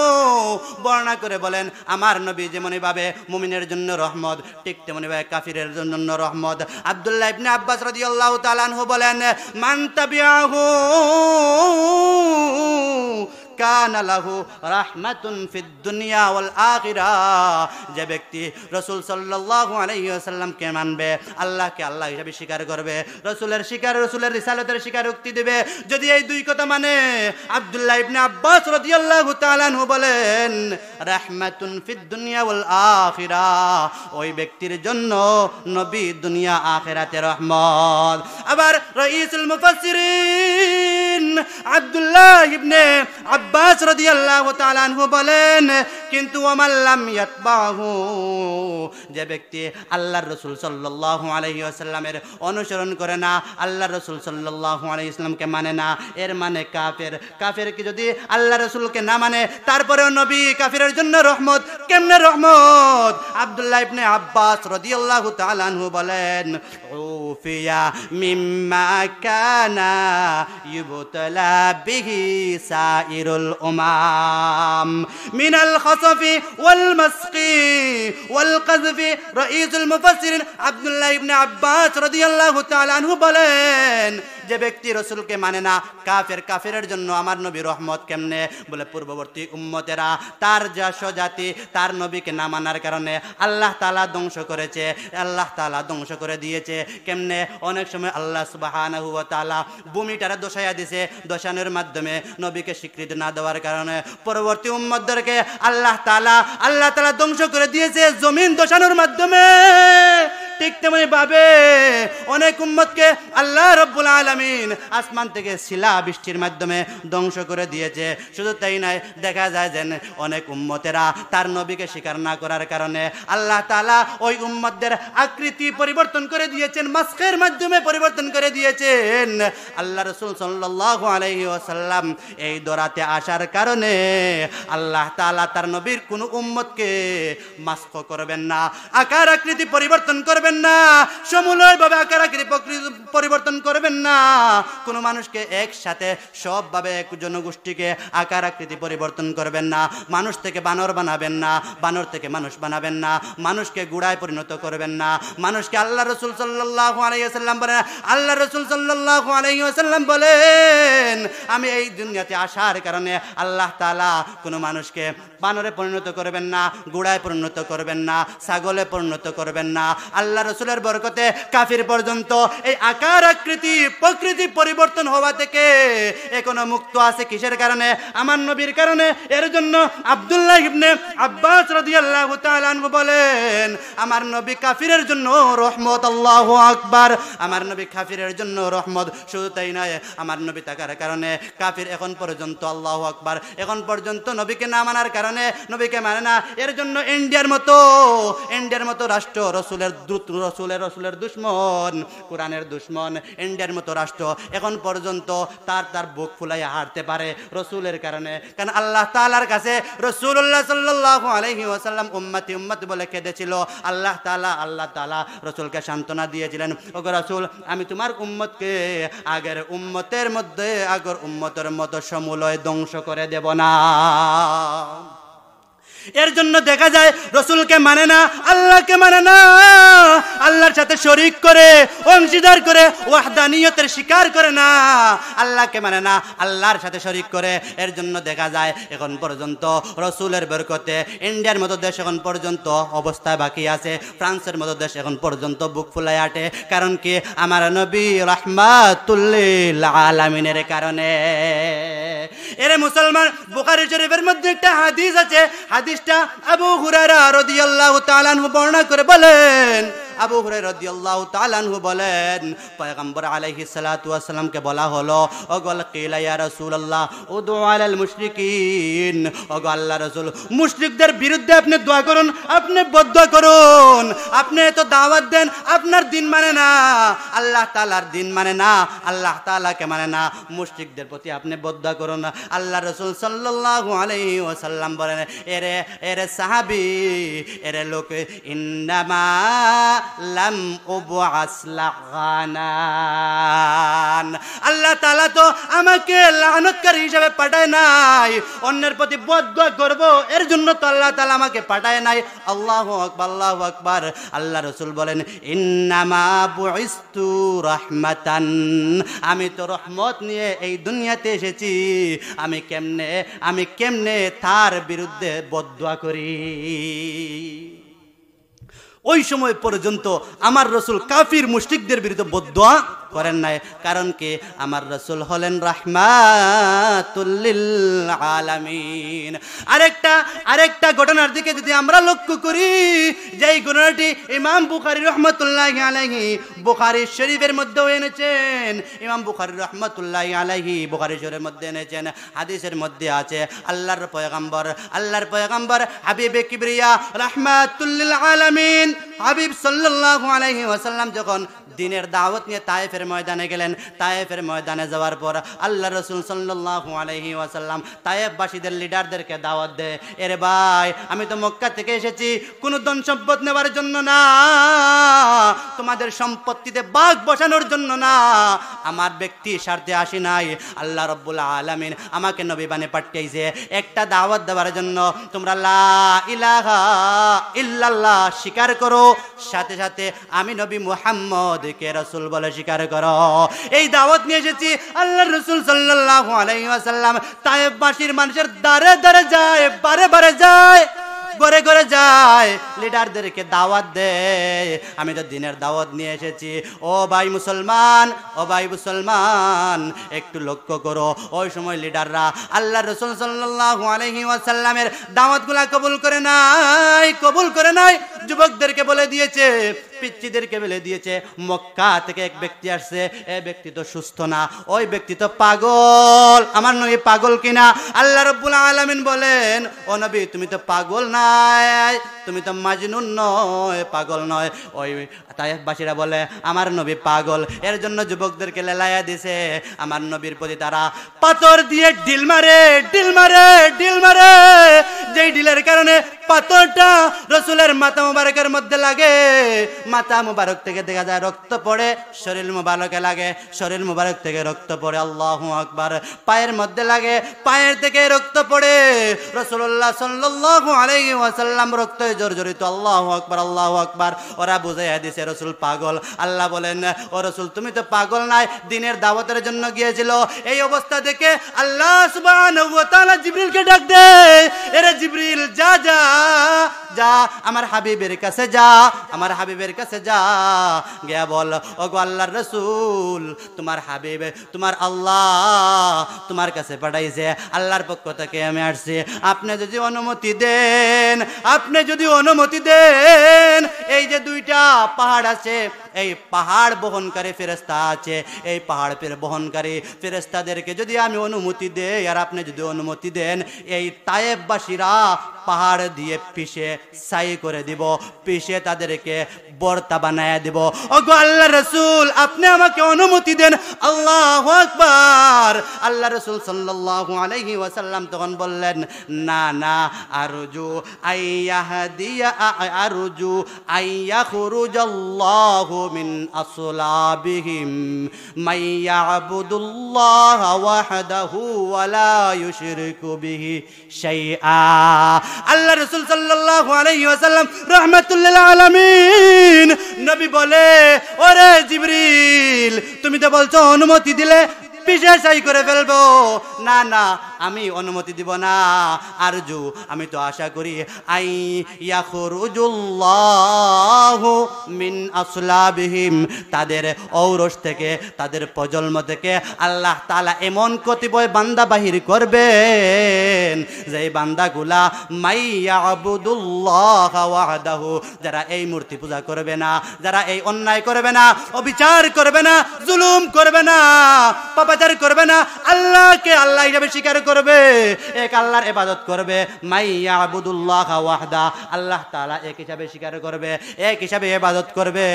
বর্ণনা করে বলেন, আমার নবী যেমনি ভাবে মুমিনের জন্য রহমত, ঠিক তেমনি ভাবে কাফিরের জন্য রহমত। আব্দুল্লাহ ইবনে আব্বাস রাদিয়াল্লাহু তাআলা আনহু বলেন, মান তাবিআহু কানা লাহু রাহমাতুন ফিদ দুনিয়া ওয়াল আখিরা। যে ব্যক্তি রাসূল সাল্লাল্লাহু আলাইহি ওয়াসাল্লামকে মানবে, আল্লাহকে আল্লাহ হিসেবে স্বীকার করবে, রাসূলের রিসালাতের স্বীকারোক্তি দেবে, যদি এই দুই কথা মানে, আব্দুল্লাহ ইবনে আব্বাস রাদিয়াল্লাহু তাআলা আনহু বলেন রাহমাতুন ফিদ দুনিয়া ওয়াল আখিরা, ওই ব্যক্তির জন্য নবী দুনিয়া আখিরাতে রহমত। আবার রাইসুল মুফাসসিরিন আব্দুল্লাহ ইবনে আব্বাস রাদিয়াল্লাহু তাআলা আনহু বলেন কিন্তু ওয়ামান লাম ইয়াতবাহু, যে ব্যক্তি আল্লাহর রাসূল সাল্লাল্লাহু আলাইহি ওয়াসাল্লামের অনুসরণ করে না, আল্লাহর রাসূল সাল্লাল্লাহু আলাইহি ওয়াসাল্লামকে মানে না, এর মানে কাফের। কাফের কি যদি আল্লাহর রাসূলকে না মানে তারপরেও নবী কাফিরের জন্য রহমত, কেমনে রহমত? আব্দুল্লাহ ইবনে আব্বাস রাদিয়াল্লাহু তাআলা আনহু বলেন উফিয়া মিম্মা কানা ইউবতালা বিহি সাইরুল উমাম মিনাল খাসফি ওয়াল মাসকি ওয়াল কাযফি। রাইসুল মুফাসসিরিন আব্দুল্লাহ ইবনে আব্বাস রাদিয়াল্লাহু তাআলা আনহু বলেন যে ব্যক্তি রাসূলকে মানে না কাফের, কাফেরের জন্য আমার নবী রহমত কেমনে? বলে পূর্ববর্তী উম্মতেরা তার যা জাতি তার নবীকে না মানার কারণে আল্লাহ তাআলা ধ্বংস করেছে, আল্লাহ তাআলা ধ্বংস করে দিয়েছে। কেমনে? অনেক সময় আল্লাহ সুবহানাহু ওয়া তাআলা ভূমিটারে দোষাইয়া দিয়েছে, দোষানোর মাধ্যমে নবীকে স্বীকৃতি না দেওয়ার কারণে পরবর্তী উম্মতদেরকে আল্লাহ তাআলা ধ্বংস করে দিয়েছে জমিন দোষানোর মাধ্যমে। ঠিক তেমনি ভাবে অনেক উম্মতকে আল্লাহ রাব্বুল আলামিন আসমান থেকে শিলা বৃষ্টির মাধ্যমে ধ্বংস করে দিয়েছে। শুধু তাই নয়, দেখা যায় যে অনেক উম্মতেরা তার নবীকে স্বীকার না করার কারণে আল্লাহ তাআলা ওই উম্মতদের আকৃতি পরিবর্তন করে দিয়েছেন, মাসখের মাধ্যমে পরিবর্তন করে দিয়েছেন। আল্লাহ রাসূল সাল্লাল্লাহু আলাইহি ওয়াসাল্লাম এই দরাতে আসার কারণে আল্লাহ তাআলা তার নবীর কোন উম্মতকে মাসখ করবেন না, আকার আকৃতি পরিবর্তন করবেন না, সমূলভাবে আকার আকৃতি পরিবর্তন করবেন না। কোন মানুষকে একসাথে সবভাবে এক জনগোষ্ঠীকে আকার আকৃতি পরিবর্তন করবেন না। মানুষ থেকে বানর বানাবেন না, বানর থেকে মানুষ বানাবেন না, মানুষকে গুড়ায় পরিণত করবেন না। মানুষকে আল্লাহ রাসূল সাল্লাল্লাহু আলাইহি ওয়াসাল্লাম বলেন, আল্লাহ রাসূল সাল্লাল্লাহু আলাইহি ওয়াসাল্লাম বলেন আমি এই দুনিয়াতে আসার কারণে আল্লাহ তাআলা কোন মানুষকে বানরে পরিণত করবেন না, গুড়ায় পরিণত করবেন না, ছাগলে পরিণত করবেন না। আল্লাহ রাসূলের বরকতে কাফির পর্যন্ত এই আকার আকৃতি প্রকৃতি পরিবর্তন হওয়া থেকে এখনো মুক্ত আছে। কিসের কারণে? আমার নবীর কারণে। এর জন্য আব্দুল্লাহ ইবনে আব্বাস রাদিয়াল্লাহু তাআলা আনহু বলেন আমার নবী কাফিরের জন্য রহমত। আল্লাহু আকবার। আমার নবী কাফিরের জন্য রহমত। শুধু তাই নয়, আমার নবী থাকার কারণে কাফির এখন পর্যন্ত, আল্লাহু আকবার, এখন পর্যন্ত নবীকে না মানার কারণে, নবীকে মানে না, এর জন্য ইন্ডিয়ার মতো রাষ্ট্র রসুলের দুশ্মন, কোরআনের দুশ্মন, ইন্ডিয়ার মতো রাষ্ট্র এখন পর্যন্ত তার বুক ফুলাইয়া হাঁটতে পারে রসুলের কারণে। কারণ আল্লাহ তাআলার কাছে রাসূলুল্লাহ সাল্লাল্লাহু আলাইহি ওয়াসাল্লাম উম্মতি উম্মতি বলে কেঁদেছিল। আল্লাহ তাআলা রসুলকে সান্ত্বনা দিয়েছিলেন, ওগো রাসূল, আমি তোমার উম্মতকে আগের উম্মতের মতো সমূলয় ধ্বংস করে দেব না। এর জন্য দেখা যায় রসুলকে মানে না, আল্লাহকে মানে না, আল্লাহর সাথে শরীক করে, অংশীদার করে, ওয়াহদানিয়তের স্বীকার করে না, আল্লাহকে মানে না, আল্লাহর সাথে শরীক করে। এর জন্য দেখা যায় এখন পর্যন্ত রসুলের বরকতে ইন্ডিয়ার মতো দেশ এখন পর্যন্ত অবস্থায় বাকি আছে, ফ্রান্সের মতো দেশ এখন পর্যন্ত বুক ফুলায় আটে। কারণ কি? আমার নবী রাহমাতুল লিল আলামিনের কারণে। এরে মুসলমান, বুখারী শরীফের মধ্যে একটা হাদিস আছে, হাদিসটা আবু হুরায়রা রাদিয়াল্লাহু তাআলা আনহু বর্ণনা করে বলেন, আবু হুরায়রা রাদিয়াল্লাহু তাআলা আনহু বলেন পয়গম্বর আলাইহিস সালাতু ওয়াস সালামকে বলা হলো, ওগো কিলা ইয়া রাসূলুল্লাহ উদু আলাল মুশরিকিন, ওগো আল্লাহর রাসূল, মুশরিকদের বিরুদ্ধে আপনি দোয়া করুন, আপনি বদদোয়া করুন, আপনি তো দাওয়াত দেন, আপনার দিন মানে না, আল্লাহ তাআলার দিন মানে না, আল্লাহ তাআলাকে মানে না, মুশরিকদের প্রতি আপনি বদদোয়া করুন। আল্লাহর রাসূল সাল্লাল্লাহু আলাইহি ওয়াসাল্লাম বলেন, এরে সাহাবী, এরে লোক, ইন্নামা লাম উবআস লাগানান। আল্লাহ তাআলা তো আমাকে লানতকারী হিসেবে পাঠায় নাই, অন্যের প্রতি বদদুয়া করব এর জন্য তো আল্লাহ তাআলা আমাকে পাঠায় নাই। আল্লাহু আকবার, আল্লাহু আকবার। আল্লাহ রাসূল বলেন ইন্নামা বুইস্তু রাহমাতান, আমি তো রহমত নিয়ে এই দুনিয়াতে এসেছি, আমি কেমনে তার বিরুদ্ধে বদদুয়া করি। ওই সময় পর্যন্ত আমার রাসূল কাফির মুশরিকদের বিরুদ্ধে বদদুয়া করেন নাই, কারণ কি আমার রাসূল হলেন রাহমাতুল লিল আলামিন। আরেকটা ঘটনার দিকে যদি আমরা লক্ষ্য করি, যেই ঘটনাটি ইমাম বুখারী রাহমাতুল্লাহি আলাইহি বুখারী শরীফের মধ্যে এনেছেন, ইমাম বুখারী রাহমাতুল্লাহি আলাইহি বুখারী শরীফের মধ্যে এনেছেন, হাদিসের মধ্যে আছে আল্লাহর পয়গম্বর হাবিবে কিবরিয়া রাহমাতুল লিল আলামিন হাবিব সাল্লাল্লাহু আলাইহি ওয়াসাল্লাম যখন দিনের দাওয়াত নিয়ে তায়েফের ময়দানে গেলেন, তায়েফের ময়দানে যাওয়ার পর আল্লাহ রাসূল সাল্লাল্লাহু আলাইহি ওয়াসাল্লাম তায়েফবাসীদের লিডারদেরকে দাওয়াত দেয়, এরে ভাই আমি তো মক্কা থেকে এসেছি কোনো ধন সম্পদ নেওয়ার জন্য না, তোমাদের সম্পত্তিতে বাঘ বসানোর জন্য না, আমার ব্যক্তি স্বার্থে আসি নাই। আল্লাহ রাব্বুল আলামিন আমাকে নবী বানিয়ে পাঠিয়েছে একটা দাওয়াত দেওয়ার জন্য, তোমরা লা ইলাহা ইল্লাল্লাহ স্বীকার করো, সাথে সাথে আমি নবী মুহাম্মদ কে রাসূল বলে স্বীকার করো। এই দাওয়াত নিয়ে এসেছি। আল্লাহর রাসূল সাল্লাল্লাহু আলাইহি ওয়াসাল্লাম তায়েফবাসীর মানুষের দ্বারে দ্বারে যায়, বারে বারে যায়, ঘরে ঘরে যায়, লিডারদেরকে দাওয়াত দেয়, আমি তো দিনের দাওয়াত নিয়ে এসেছি। ও ভাই মুসলমান একটু লক্ষ্য করো, ওই সময় লিডাররা আল্লাহর রাসূল সাল্লাল্লাহু আলাইহি ওয়াসাল্লামের দাওয়াতগুলা কবুল করে নাই, যুবকদেরকে বলে দিয়েছে, পিচ্চিদেরকে বলে দিয়েছে মক্কা থেকে এক ব্যক্তি আসছে, এই ব্যক্তি তো সুস্থ না, ওই ব্যক্তি তো পাগল, আমার নবী পাগল কিনা। আল্লাহ রাব্বুল আলামিন বলেন ও নবী তুমি তো পাগল নাই, তুমি তো মাজনুন নয়, পাগল নয়। ওই তায়েফবাসীরা বলে আমার নবী পাগল, এর জন্য যুবকদেরকে লেলাইয়া দিছে, আমার নবীর প্রতি তারা পাথর দিয়ে ঢিল মারে, যেই ঢিলের কারণে পাথরটা রাসূলের মাথা মুবারকের মধ্যে লাগে, মাথা মুবারক থেকে দেখা যায় রক্ত পড়ে, শরীর মুবারকে লাগে, শরীর মুবারক থেকে রক্ত পড়ে, আল্লাহু আকবার। পায়ের মধ্যে লাগে, পায়ের থেকে রক্ত পড়ে, রাসূলুল্লাহ সাল্লাল্লাহু আলাইহি ওয়াসাল্লাম রক্তে জর্জরিত, আল্লাহু আকবার, আল্লাহু আকবার। ওরা বুঝাইয়া দিছে রাসূল পাগল। আল্লাহ বলেন ও রাসূল তুমি তো পাগল নাই, দিনের দাওয়াতের জন্য গিয়েছিল। এই অবস্থা দেখে আল্লাহ সুবহানাহু ওয়া তাআলা জিবরিলকে ডাক দেয়, এরে জিবরিল যা যা যা আমার হাবিবের কাছে যা, গিয়া বল ওগো আল্লাহর রাসূল তোমার হাবিব, তোমার আল্লাহ তোমার কাছে পাঠাইছে, আল্লাহর পক্ষ থেকে আমি আসছি, আপনি যদি অনুমতি দেন, এই যে দুইটা পাহাড় আছে, এই পাহাড় বহনকারী ফেরেশতা আছে, এই পাহাড় বহনকারী ফেরেশতাদেরকে যদি আমি অনুমতি দেই আর আপনি যদি অনুমতি দেন, এই তায়েফবাসীরা পাহাড় দিয়ে পিষে ছাই করে দিব, পিষে তাদেরকে বর্তা বানায়া দিব। ওগো আল্লাহর রাসূল আপনি আমাকে অনুমতি দেন। আল্লাহু আকবার। আল্লাহর রাসূল সাল্লাল্লাহু আলাইহি ওয়াসাল্লাম তখন বললেন না আরজু আইয়াখরুজাল্লাহু মিন আসলাবিহিম মাইয়াবুদুল্লাহ ওয়াহদাহু ওয়া লা ইউশরিকু বিহি শাইআ। আল্লাহ রাসূল সাল্লাল্লাহু আলাইহি ওয়াসাল্লাম রাহমাতুল লিল আলামিন নবী বলে ওরে জিবরিল তুমি তো বলছো অনুমতি দিলে পিছে ছাই করে ফেলবো, না আমি অনুমতি দিব না। আরজু আমি তো আশা করি আই ইয়াখরুজুল্লাহু মিন আসলাবিহিম তাদের ঔরস থেকে, তাদের প্রজন্ম থেকে আল্লাহ তাআলা এমন কতিপয় বান্দা বাহির করবেন যে বান্দাগুলা মাইয়াবুদুল্লাহ ওয়াহদাহু, যারা এই মূর্তি পূজা করবে না, যারা এই অন্যায় করবে না, অবিচার করবে না, জুলুম করবে না, পাপাচার করবে না, আল্লাহকে আল্লাহ হিসেবে স্বীকার করবে, এক আল্লাহর ইবাদত করবে, মাইয়া আবুদুল্লাহ ওয়াহদা, আল্লাহ তাআলা এক হিসাবে স্বীকার করবে, এক হিসাবে ইবাদত করবে,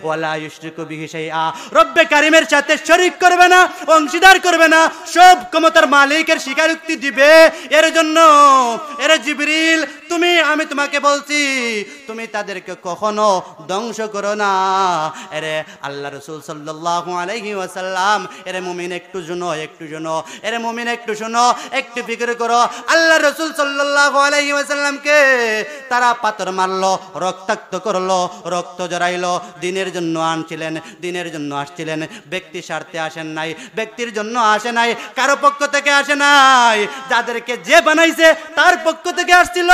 ওয়ালা ইউশরিকু বিহি শাইআ, রব্বে কারীমের সাথে শরীক করবে না, অংশীদার করবে না, সব ক্ষমতার মালিকের স্বীকারোক্তি দিবে। এর জন্য এরে জিবরিল আমি তোমাকে বলছি তুমি তাদেরকে কখনো ধ্বংস করো না। এরে আল্লাহ রাসূল সাল্লাল্লাহু আলাইহি ওয়াসাল্লাম, এরে মুমিন একটু শুনো, এরে মুমিন একটু শুনো, একটু ফিকির করো। আল্লাহ রাসূল সাল্লাল্লাহু আলাইহি ওয়াসাল্লামকে তারা পাথর মারলো, রক্তাক্ত করলো, রক্ত জড়াইলো, দিনের জন্য আনছিলেন, দিনের জন্য আসছিলেন, ব্যক্তি স্বার্থে আসেন নাই, ব্যক্তির জন্য আসে নাই, কারো পক্ষ থেকে আসে নাই, যাদেরকে যে বানাইছে তার পক্ষ থেকে আসছিল,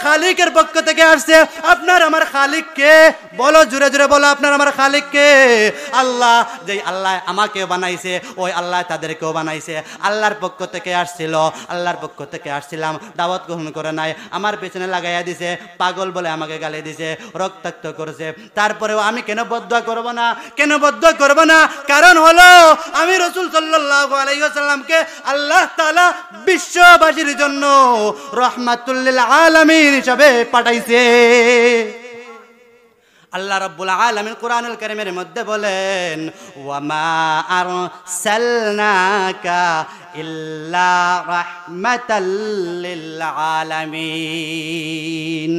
খালিকের পক্ষ থেকে আসছে। আপনার আমার খালিক কে? বলো, জোরে জোরে বলো, আপনার আমার খালিক কে? আল্লাহ। যেই আল্লাহ আমাকে বানাইছে ওই আল্লাহ তাদেরকেও বানাইছে, আল্লাহর পক্ষ থেকে আসছিল, আল্লাহর পক্ষ থেকে আসছিলাম, দাওয়াত গ্রহণ করে নাই, আমার পেছনে লাগাইয়া দিছে, পাগল বলে আমাকে গালি দিছে, রক্তাক্ত করেছে, তারপরেও আমি কেন বদদুয়া করব না? কেন বদদুয়া করব না? কারণ হলো আমি রাসূল সাল্লাল্লাহু আলাইহি ওয়াসাল্লামকে আল্লাহ তাআলা বিশ্ববাসীর জন্য রাহমাতুল লিল আলামিন হিসেবে পাঠাইছে। আল্লাহ রাব্বুল আলামিন কোরআনুল কারীমের মধ্যে বলেন, ওয়ামা আরসালনাকা ইল্লা রাহমাতাল লিল আলামিন।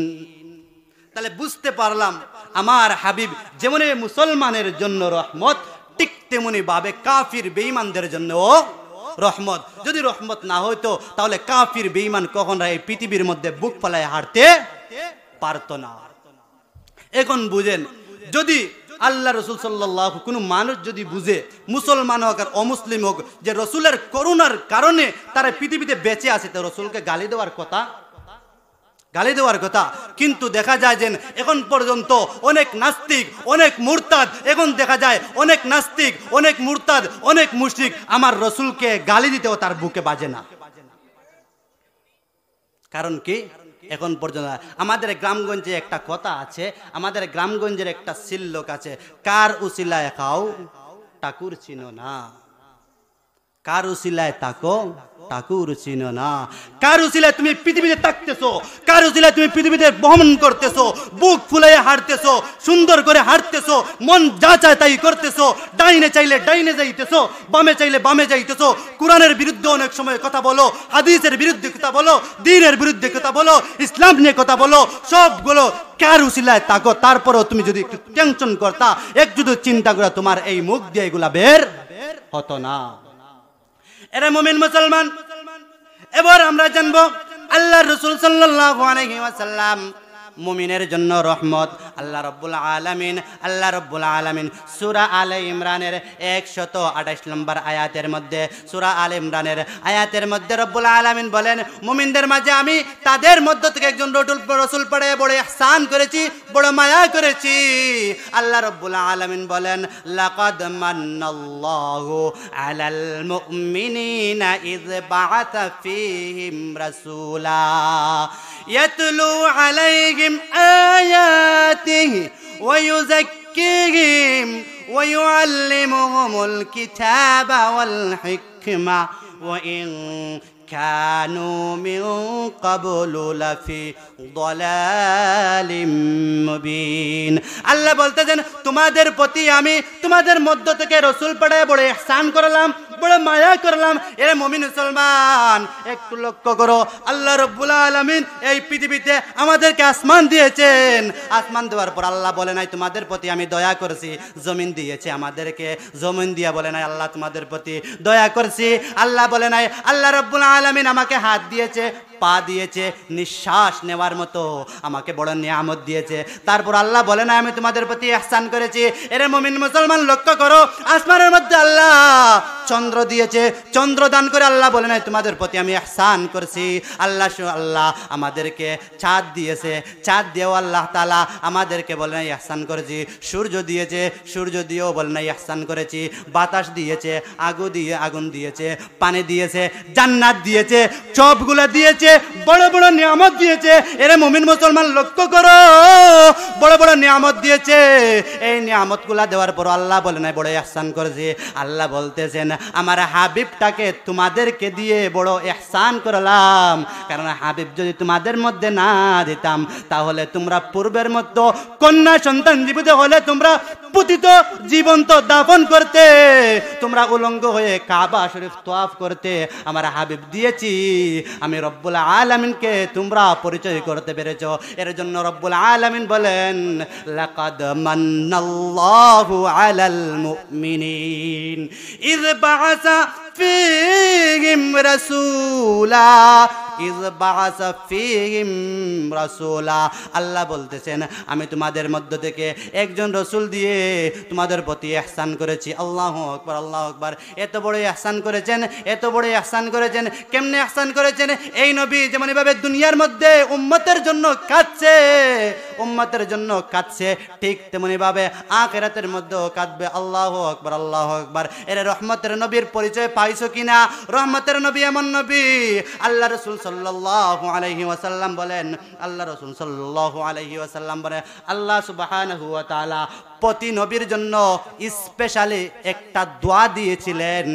তাহলে বুঝতে পারলাম আমার হাবিব যেমন মুসলমানের জন্য রহমত, ঠিক তেমনি ভাবে কাফির বেঈমানদের জন্য রহমত। যদি রহমত না হইতো তাহলে কাফির বেঈমান কখনো এই পৃথিবীর মধ্যে বুক ফেলায় হাঁটতে পারতো না। এখন বুঝেন, যদি আল্লাহ রাসূল সাল্লাল্লাহু, কোনো মানুষ যদি বুঝে, মুসলমান হোক আর অমুসলিম হোক, যে রাসূলের করুণার কারণে তারা পৃথিবীতে বেঁচে আছে, তো রাসূলকে গালি দেওয়ার কথা। কিন্তু দেখা যায় যে এখন পর্যন্ত অনেক নাস্তিক, অনেক মুরতাদ, এখন দেখা যায় অনেক নাস্তিক, অনেক মুরতাদ, অনেক মুশরিক আমার রাসূলকে গালি দিতেও তার বুকে বাজে না। কারণ কি? এখন পর্যন্ত আমাদের গ্রামগঞ্জে একটা কথা আছে, আমাদের গ্রামগঞ্জের একটা সিল্লোক আছে, কার উসিলায় খাও ঠাকুর চিনো না, কার উসিলায় তাকো ঠাকুর চিনো না। কার উসিলায় তুমি পৃথিবীতে থাকতেছো, কার উসিলায় তুমি পৃথিবীতে ভ্রমণ করতেছো, বুক ফুলাইয়া হাঁটতেছো, সুন্দর করে হাঁটতেছো, মন যা চায় তাই করতেছো, ডাইনে চাইলে ডাইনে যাইতেছো, বামে চাইলে বামে যাইতেছো, কোরআনের বিরুদ্ধে অনেক সময় কথা বলো, হাদিসের বিরুদ্ধে কথা বলো, দ্বীনের বিরুদ্ধে কথা বলো, ইসলাম নিয়ে কথা বলো, সবগুলো কার উসিলায় তাকো। তারপরেও তুমি যদি একটু টেনশন করতা, একটু যদি চিন্তা করে, তোমার এই মুখ দিয়ে এগুলা বের হতো না। এরা মুমিন মুসলমান, এবার আমরা জানবো আল্লাহর রাসূল সাল্লাল্লাহু আলাইহি ওয়াসাল্লাম মুমিনের জন্য রহমত। আল্লাহ রাব্বুল আলামিন সূরা আলে ইমরানের 128 নম্বর আয়াতের মধ্যে, সূরা আলে ইমরানের আয়াতের মধ্যে রব্বুল আলামিন বলেন, মুমিনদের মাঝে আমি তাদের মধ্য থেকে একজন রাসূল পাঠিয়ে বড় ইহসান করেছি, বড় মায়া করেছি। আল্লাহ রাব্বুল আলামিন বলেন, লাকাদ মান্নাল্লাহু আলাল মুমিনিনা ইয বাআসা ফীহিম রাসূলা ইয়াতলু আলাইহিম আয়াতিহি ওয়া ইউযাক্কিহিম ওয়া ইউআল্লিমুহুমুল কিতাবা ওয়াল হিকমা ওয়া ইন কানু মিন ক্বাবলু লাফি দালালিম মুবিন। আল্লাহ বলতেছেন, তোমাদের প্রতি আমি তোমাদের মধ্য থেকে রাসূল পাঠিয়ে বড় ইহসান করলাম, বড় মায়া করলাম। এ মুমিন মুসলমান, একটু লক্ষ্য করো, আল্লাহ রাব্বুল আলামিন এই পৃথিবীতে আমাদেরকে আসমান দিয়েছেন, আসমান দেওয়ার পর আল্লাহ বলে নাই তোমাদের প্রতি আমি দয়া করেছি। জমিন দিয়েছে আমাদেরকে, জমিন দিয়া বলে নাই আল্লাহ তোমাদের প্রতি দয়া করছি। আল্লাহ বলে নাই, আল্লাহ রাব্বুল আলামিন আমাকে হাত দিয়েছে, পা দিয়েছে, নিঃশ্বাস নেওয়ার মতো আমাকে বড় নিয়ামত দিয়েছে। তারপর আল্লাহ বলে না আমি তোমাদের প্রতি ইহসান করেছি। এরে মুমিন মুসলমান, লক্ষ্য করো, আসমানের মধ্যে আল্লাহ চন্দ্র দিয়েছে, চন্দ্র দান করে আল্লাহ বলে নাই তোমাদের প্রতি আমি ইহসান করছি। আল্লাহ আমাদেরকে চাঁদ দিয়েছে, চাঁদ দিয়েও আল্লাহ তাআলা আমাদেরকে বলে নাই ইহসান করেছি। সূর্য দিয়েছে, সূর্য দিয়েও বলে নাই ইহসান করেছি। বাতাস দিয়েছে, আগুন দিয়েছে, পানি দিয়েছে, জান্নাত দিয়েছে, সবগুলো দিয়েছে। বড় বড় নিয়ামত দিয়েছে। এরে মুমিন মুসলমান লক্ষ্য করো, বড় বড় নিয়ামত দিয়েছে। এই নিয়ামতগুলা দেওয়ার পর আল্লাহ বলে নাই বড় ইহসান করেছে। আল্লাহ বলতেছেন আমার হাবিবটাকে তোমাদেরকে দিয়ে বড় ইহসান করলাম, কারণ হাবিব যদি তোমাদের মধ্যে না দিতাম তাহলে তোমরা পূর্বের মতো কন্যা সন্তান জীবিত হলে তোমরা পুতিত জীবন্ত দাফন করতে, তোমরা উলঙ্গ হয়ে কাবা শরীফ তওয়াফ করতে। আমার হাবিব দিয়েছি আমি রব্বুল আলামিনকে তোমরা পরিচয় করতে পেরেছো। এর জন্য রব্বুল আলামিন বলেন লাকাদ মান্নাল্লাহু আলাল মুমিনিন ইয বাআসা ফীহিম রাসূলা ইয বাআসা ফীহিম রাসূলা। আল্লাহ বলতেছেন আমি তোমাদের মধ্য থেকে একজন রসুল দিয়ে তোমাদের প্রতি ইহসান করেছি। আল্লাহু আকবার, আল্লাহু আকবার। এত বড় ইহসান করেছেন, এত বড় ইহসান করেছেন। কেমনে ইহসান করেছেন? এই নবী যেমন এভাবে দুনিয়ার মধ্যে উম্মতের জন্য কাঁদছে, উম্মতের জন্য কাঁদছে, ঠিক তেমনি ভাবে আখিরাতের মধ্যেও কাঁদবে। আল্লাহু আকবার, আল্লাহু আকবার। এর রহমতের নবীর পরিচয় পাইছো কিনা? রহমতের নবী এমন নবী, আল্লাহ রাসূল সাল্লাল্লাহু আলাইহি ওয়াসাল্লাম বলেন, আল্লাহ রাসূল সাল্লাল্লাহু আলাইহি ওয়াসাল্লাম বলেন আল্লাহ সুবহানাহু ওয়া তাআলা প্রতি নবীর জন্য স্পেশালি একটা দোয়া দিয়েছিলেন।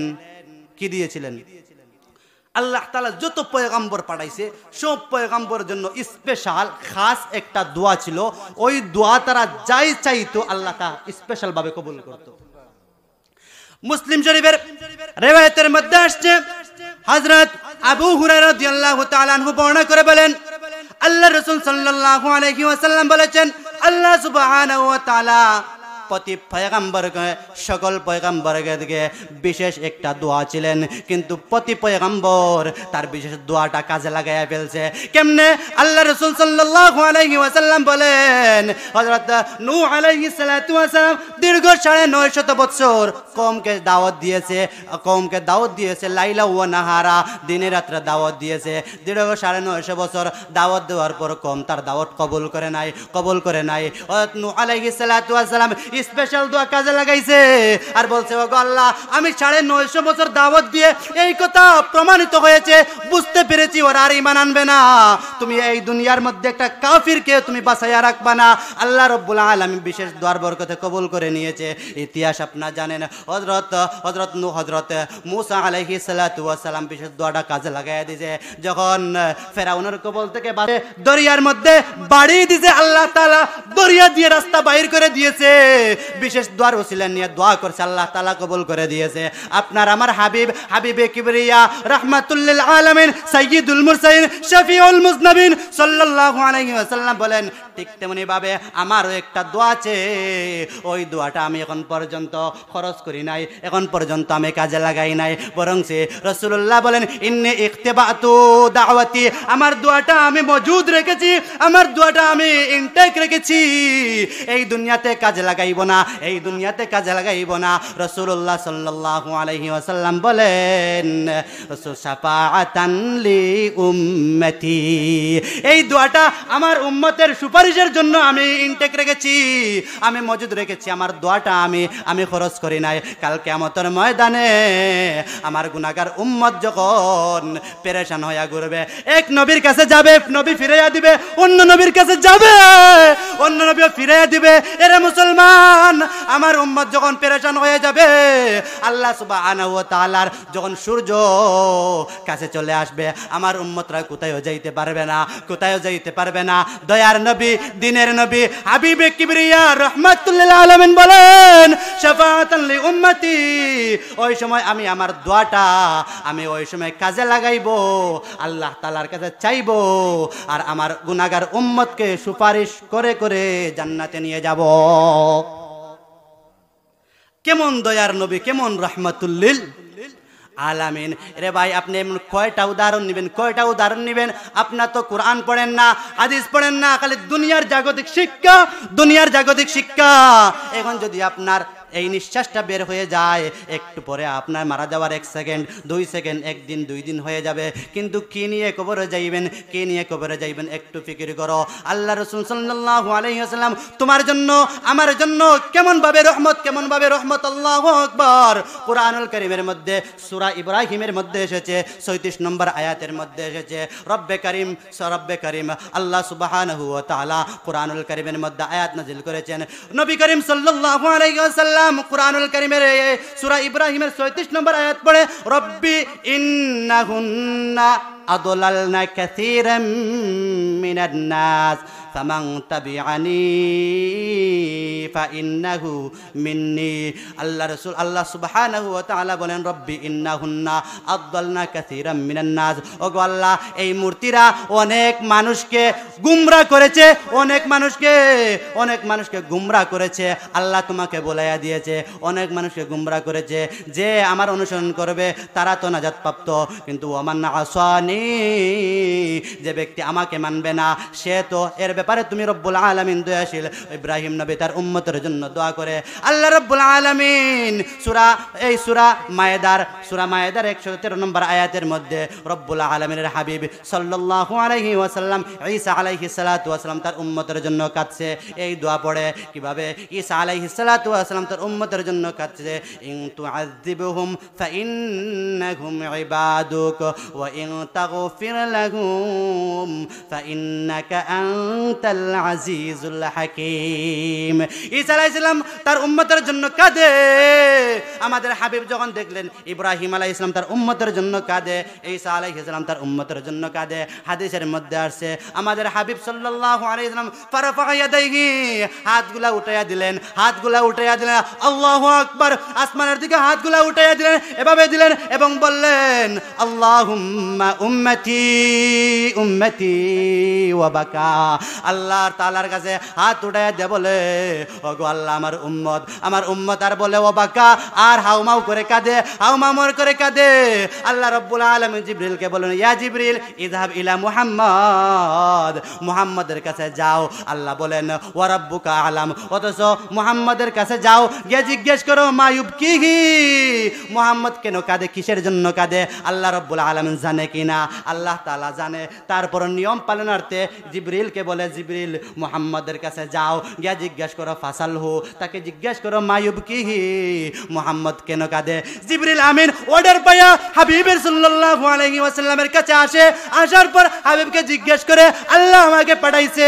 কি দিয়েছিলেন? আল্লাহ তাআলা যত পয়গম্বর পাঠাইছে সব পয়গম্বরের জন্য স্পেশাল খাস একটা দোয়া ছিল। ওই দোয়া তারা যাই চাইতো আল্লাহ তা স্পেশাল ভাবে কবুল করত। মুসলিম শরীফের রিওয়ায়াতের মধ্যে আসছে হযরত আবু হুরায়রা রাদিয়াল্লাহু তাআলা আনহু বর্ণনা করে বলেন আল্লাহ রাসূল সাল্লাল্লাহু আলাইহি ওয়াসাল্লাম বলেছেন আল্লাহ সুবহানাহু ওয়া তাআলা প্রতি পয়গম্বরকে সকল পয়গম্বরকে দিকে বিশেষ একটা দোয়া ছিলেন, কিন্তু প্রতি পয়গম্বর তার বিশেষ দোয়াটা কাজে লাগাইয়া ফেলছে। কেমনে? আল্লাহ রাসূল সাল্লাল্লাহু আলাইহি ওয়াসাল্লাম বলেন হযরত নূহ আলাইহিস সালাতু ওয়াস সালাম দীর্ঘ 950 বছর কওমকে দাওয়াত দিয়েছে, কওমকে দাওয়াত দিয়েছে লাইলা ওয়া নাহারা, দিনে রাতে দাওয়াত দিয়েছে। দীর্ঘ 950 বছর দাওয়াত দেওয়ার পর কওম তার দাওয়াত কবুল করে নাই, কবুল করে নাই। হযরত নূহ আলাইহিস সালাতু ওয়াস সালাম স্পেশাল দোয়া কাজে লাগাইছে আর বলছে ওগো আল্লাহ আমি 950 বছর দাওয়াত দিয়ে এই কথা প্রমাণিত হয়েছে, বুঝতে পেরেছি ওরা আর ঈমান আনবে না, তুমি এই দুনিয়ার মধ্যে একটা কাফিরকে তুমি বাঁচাইয়া রাখবা না। আল্লাহ রাব্বুল আলামিন বিশেষ দোয়ার বরকতে কবুল করে নিয়েছে। ইতিহাস আপনারা জানেন হযরত মূসা আলাইহিস সালাতু ওয়াস সালাম বিশেষ দোয়াটা কাজে লাগাইয়া দিয়েছে। যখন ফেরাউনের কবল থেকে দরিয়ার মধ্যে বাড়ি দিয়েছে আল্লাহ তাআলা দরিয়া দিয়ে রাস্তা বাইর করে দিয়েছে। বিশেষ দোয়ার ওসিলা নিয়ে দোয়া করছে, আল্লাহ তাআলা কবুল করে দিয়েছে। আপনার আমার হাবিবে কিবরিয়া রাহমাতুল লিল আলামিন সাইয়্যিদুল মুরসালিন শফিউল মুজনবিন সাল্লাল্লাহু আলাইহি ওয়াসাল্লাম বলেন ঠিক তেমনি ভাবে আমারও একটা দোয়া আছে, ওই দোয়াটা আমি এখন পর্যন্ত খরচ করি নাই, এখন পর্যন্ত আমি কাজে লাগাই নাই, বরং সে রাসূলুল্লাহ বলেন ইন্নী ইখতিবাতু দাওয়াতি, আমার দোয়াটা আমি মজুদ রেখেছি, আমার দোয়াটা আমি ইনটেক রেখেছি, এই দুনিয়াতে কাজে লাগাইব না, এই দুনিয়াতে কাজে লাগাইব না। রাসূলুল্লাহ সাল্লাল্লাহু আলাইহি ওয়াসাল্লাম বলেন শাফাআতান লি উম্মতি, এই দোয়াটা আমার উম্মতের সুপারিশের জন্য আমি ইনটেক রেখেছি, আমি মজুদ রেখেছি, আমার দোয়াটা আমি খরচ করি নাই। কাল কিয়ামতের ময়দানে আমার গুনাহগার উম্মত যখন পেরেশান হইয়া ঘুরবে, এক নবীর কাছে যাবে, নবী ফিরাইয়া দিবে, অন্য নবীর কাছে যাবে, অন্য নবীও ফিরাইয়া দিবে। এরে মুসলমান, আমার উম্মত যখন পেরেশান হয়ে যাবে, আল্লাহ সুবহানাহু ওয়া তাআলার যখন সূর্য কাছে চলে আসবে, আমার উম্মতরা কোথায়ও যাইতে পারবে না, কোথায়ও যাইতে পারবে না। দয়ার নবী, দিনের নবী, হাবিবে কিবরিয়া রাহমাতুল লিল আলামিন বলেন শাফাআতান লি উম্মতি, ওই সময় আমি আমার দোয়াটা আমি ওই সময় কাজে লাগাইবো, আল্লাহ তাআলার কাছে চাইবো, আর আমার গুনাহগার উম্মতকে সুপারিশ করে করে জান্নাতে নিয়ে যাব। কেমন দয়ার নবী, কেমন রাহমাতুল লিল আলামিন। রে ভাই আপনি এমন কয়টা উদাহরণ নেবেন, কয়টা উদাহরণ নেবেন? আপনার তো কোরআন পড়েন না, হাদিস পড়েন না, খালি দুনিয়ার জাগতিক শিক্ষা, দুনিয়ার জাগতিক শিক্ষা। এখন যদি আপনার এই নিঃশ্বাসটা বের হয়ে যায়, একটু পরে আপনার মারা যাওয়ার 1 সেকেন্ড 2 সেকেন্ড, 1 দিন 2 দিন হয়ে যাবে, কিন্তু কি নিয়ে কবরে যাইবেন, কি নিয়ে কবরে যাইবেন একটু ফিকির করো। আল্লাহ রাসূল সাল্লাল্লাহু আলাইহি ওয়াসাল্লাম তোমার জন্য আমার জন্য কেমন ভাবে রহমত, আল্লাহু আকবার। কুরআনুল কারীমের মধ্যে সূরা ইব্রাহিমের মধ্যে এসেছে, 36 নম্বর আয়াতের মধ্যে এসেছে, রব্বে কারীম আল্লাহ সুবহানাহু ওয়া তাআলা কুরআনুল কারীমের মধ্যে আয়াত নাযিল করেছেন। নবী করিম সাল্লাল্লাহু আলাইহি ওয়াসাল্লাম কুরআনুল কারীমের সূরা ইব্রাহিমের 36 নম্বর আয়াত পড়ে, রব্বি ইন্নাহুন্না আদলালনা কাসীরাম মিনান নাস ফামান তাবিআনি ফাইন্নাহু মিন্নি। আল্লাহ সুবহানাহু ওয়া তাআলা বলেন, রব্বি ইন্নাহুন্না আদলালনা কাসীরাম মিনান নাস। ওগো আল্লাহ, এই মূর্তিরা অনেক মানুষকে গুমরা করেছে, অনেক মানুষকে গুমরা করেছে। আল্লাহ তোমাকে বলাইয়া দিয়েছে, অনেক মানুষকে গুমরা করেছে, যে আমার অনুসরণ করবে তারা তো নাজাত প্রাপ্ত, কিন্তু ওমান আসানি, যে ব্যক্তি আমাকে মানবে না সে তো, এর ব্যাপারে তুমি রব্বুল আলামিন দয়াশীল। ইব্রাহিম নবী তার উম্মতের জন্য দোয়া করে, আল্লাহ রব্বুল আলামিন সূরা মায়েদার 113 নম্বর আয়াতের মধ্যে রব্বুল আলামিনের হাবিব সাল্লাল্লাহু আলাইহি ওয়াসাল্লাম ঈসা আলাইহিস সালাতু ওয়াসালাম তার উম্মতের জন্য কাঁদছে। এই দোয়া পড়ে কিভাবে, ঈসা আলাইহিস সালাতু ওয়াসালাম তার উম্মতের জন্য কাঁদছে, ইন তুআযিবহুম ফাইন্নাহুম ইবাদুক ওয়া ইন তাগফির লাহুম ফাইন্নাকা আনতাল আজিজুল হাকীম। ঈসা আলাইহিস সালাম তার উম্মতের জন্য কাঁদে। আমাদের হাবিব যখন দেখলেন ইব্রাহিম আলাইহিস সালাম তার উম্মতের জন্য কাঁদে, ঈসা আলাইহিস সালাম তার উম্মতের জন্য কাঁদে, হাদিসের মধ্যে আসছে আমাদের হাবিব সাল্লাল্লাহু আলাইহি সাল্লাম ফারাফা ইয়াদাইহি, হাতগুলা উঠাইয়া দিলেন, আল্লাহু আকবার, আসমানের দিকে হাতগুলা উঠাইয়া দিলেন, এভাবে দিলেন এবং বললেন, আল্লাহুম্মা উম্মতি উম্মতি ওয়া বাকা। আল্লাহ তাআলার কাছে হাত উঠাইয়া দিয়ে বলে, ওগো আল্লাহ, আমার উম্মত আর বলে ও বাকা, আর হাউমাউ করে কাঁদে। আল্লাহ রাব্বুল আলামিন জিবরিলকে বলেন, ইয়া জিবরিল ইযহাব ইলা মুহাম্মাদের কাছে যাও। আল্লাহ বলেন, ওয়া রাব্বুকা আলাম, অথচ মুহাম্মাদের কাছে যাও, গিয়ে জিজ্ঞেস করো মা ইউবকিহি, মুহাম্মদ কেন কাঁদে, কিসের জন্য কাঁদে। আল্লাহ রাব্বুল আলামিন জানে কিনা, আল্লাহ তাআলা জানে। তারপর নিয়ম পালনার্থে জিবরিলকে বলে, জিবরিল মুহাম্মাদের কাছে যাও, গিয়ে জিজ্ঞেস করো ফাসালহু, তাকে জিজ্ঞেস করো মা ইউবকিহি, মুহাম্মদ কেন কাঁদে। জিবরিল আমিন অর্ডার পায়া হাবিবের সাল্লাল্লাহু আলাইহি ওয়াসাল্লামের কাছে আসে। আসার পর হাবিবকে জিজ্ঞেস করে, আল্লাহ আমাকে পাঠাইছে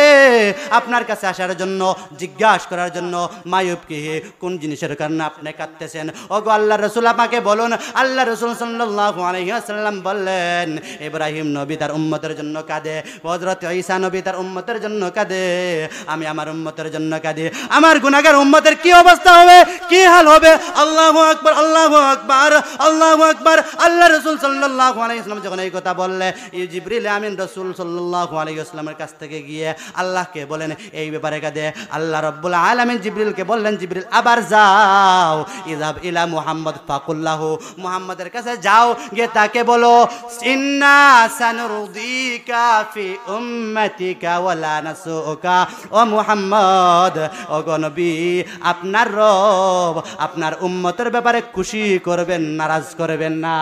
আপনার কাছে আসার জন্য, জিজ্ঞাসা করার জন্য, মা ইউবকিহি, কোন জিনিসের কারণে আপনি কাঁদতেছেন। ওগো আল্লাহর রাসূল আমাকে বলুন। আল্লাহ রাসূল সাল্লাল্লাহু আলাইহি ওয়াসাল্লাম বললেন, ইব্রাহিম নবী তার উম্মতের জন্য কাঁদে, হযরত ঈসা নবী তার উম্মতের জন্য কাঁদে, আমি আমার উম্মতের জন্য কাঁদি। আমার গুনাহগার উম্মতের কি অবস্থা হবে, কি হাল হবে। আল্লাহু আকবার, আল্লাহু আকবার, আল্লাহু আকবার। আল্লাহ রাসূল সাল্লাল্লাহু আলাইহি ওয়াসাল্লাম যখন এই কথা বললে, জিবরিল আমিন রাসূল সাল্লাল্লাহু আলাইহি ওয়াসাল্লামের কাছ থেকে গিয়ে আল্লাহকে বলেন এই ব্যাপারে কাঁদে। আল্লাহ রাব্বুল আলামিন জিবরিলকে বললেন, জিবরিল আবার যাও, ইযহাব ইলা মুহাম্মদ ফাকুল্লাহু, মুহাম্মাদের কাছে যাও, গিয়ে তাকে বলো, ইন্না সানুরদিকা ফি উম্মতিকা ওয়ালা নাসুকা। ও মুহাম্মদ, ও নবী, আপনার রব আপনার উম্মতের ব্যাপারে খুশি করবেন, নারাজ করবেন না।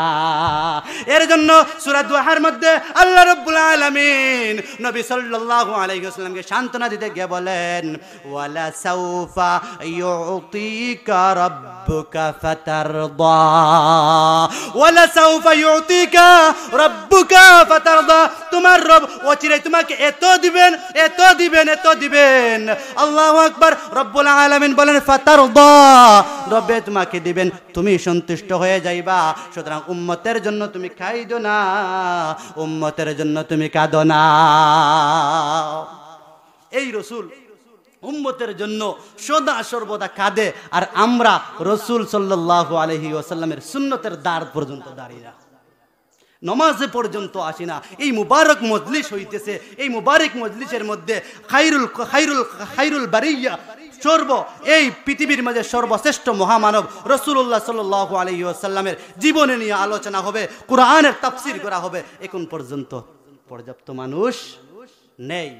এর জন্য সূরা দুহার মধ্যে আল্লাহ রাব্বুল আলামিন নবী সাল্লাল্লাহু আলাইহি ওয়াসাল্লামকে সান্ত্বনা দিতে গিয়ে বলেন, ওয়ালা সাউফা ইউতিকা রাব্বুকা ফাতারদা, ওয়ালা সাউফা ইউতিকা রাব্বুকা ফাতারদা। তোমার রব অচিরেই তোমাকে এত দিবেন, এত দিবেন, এত দিবেন। আল্লাহু আকবার। রব্বুল আলামিন বলেন ফাতারদা, রব্বে তোমাকে দিবেন, তুমি সন্তুষ্ট হয়ে যাইবা। সুতরাং উম্মতের জন্য তুমি খাইদো না, উম্মতের জন্য তুমি কাঁদো না। এই রাসূল উম্মতের জন্য সদা সর্বদা কাঁদে, আর আমরা রাসূল সাল্লাল্লাহু আলাইহি ওয়াসাল্লামের সুন্নতের দ্বার পর্যন্ত দাঁড়িয়ে না, নমাজে পর্যন্ত আসি না। এই মুবারক মজলিস হইতেছে, এই মুবারক মজলিসের মধ্যে খায়রুল বারিয়া এই পৃথিবীর মাঝে সর্বশ্রেষ্ঠ মহামানব রাসূলুল্লাহ সাল্লাল্লাহু আলাইহি ওয়াসাল্লামের জীবনে নিয়ে আলোচনা হবে, কোরআনের তাফসীর করা হবে। এখন পর্যন্ত পর্যাপ্ত মানুষ নেই।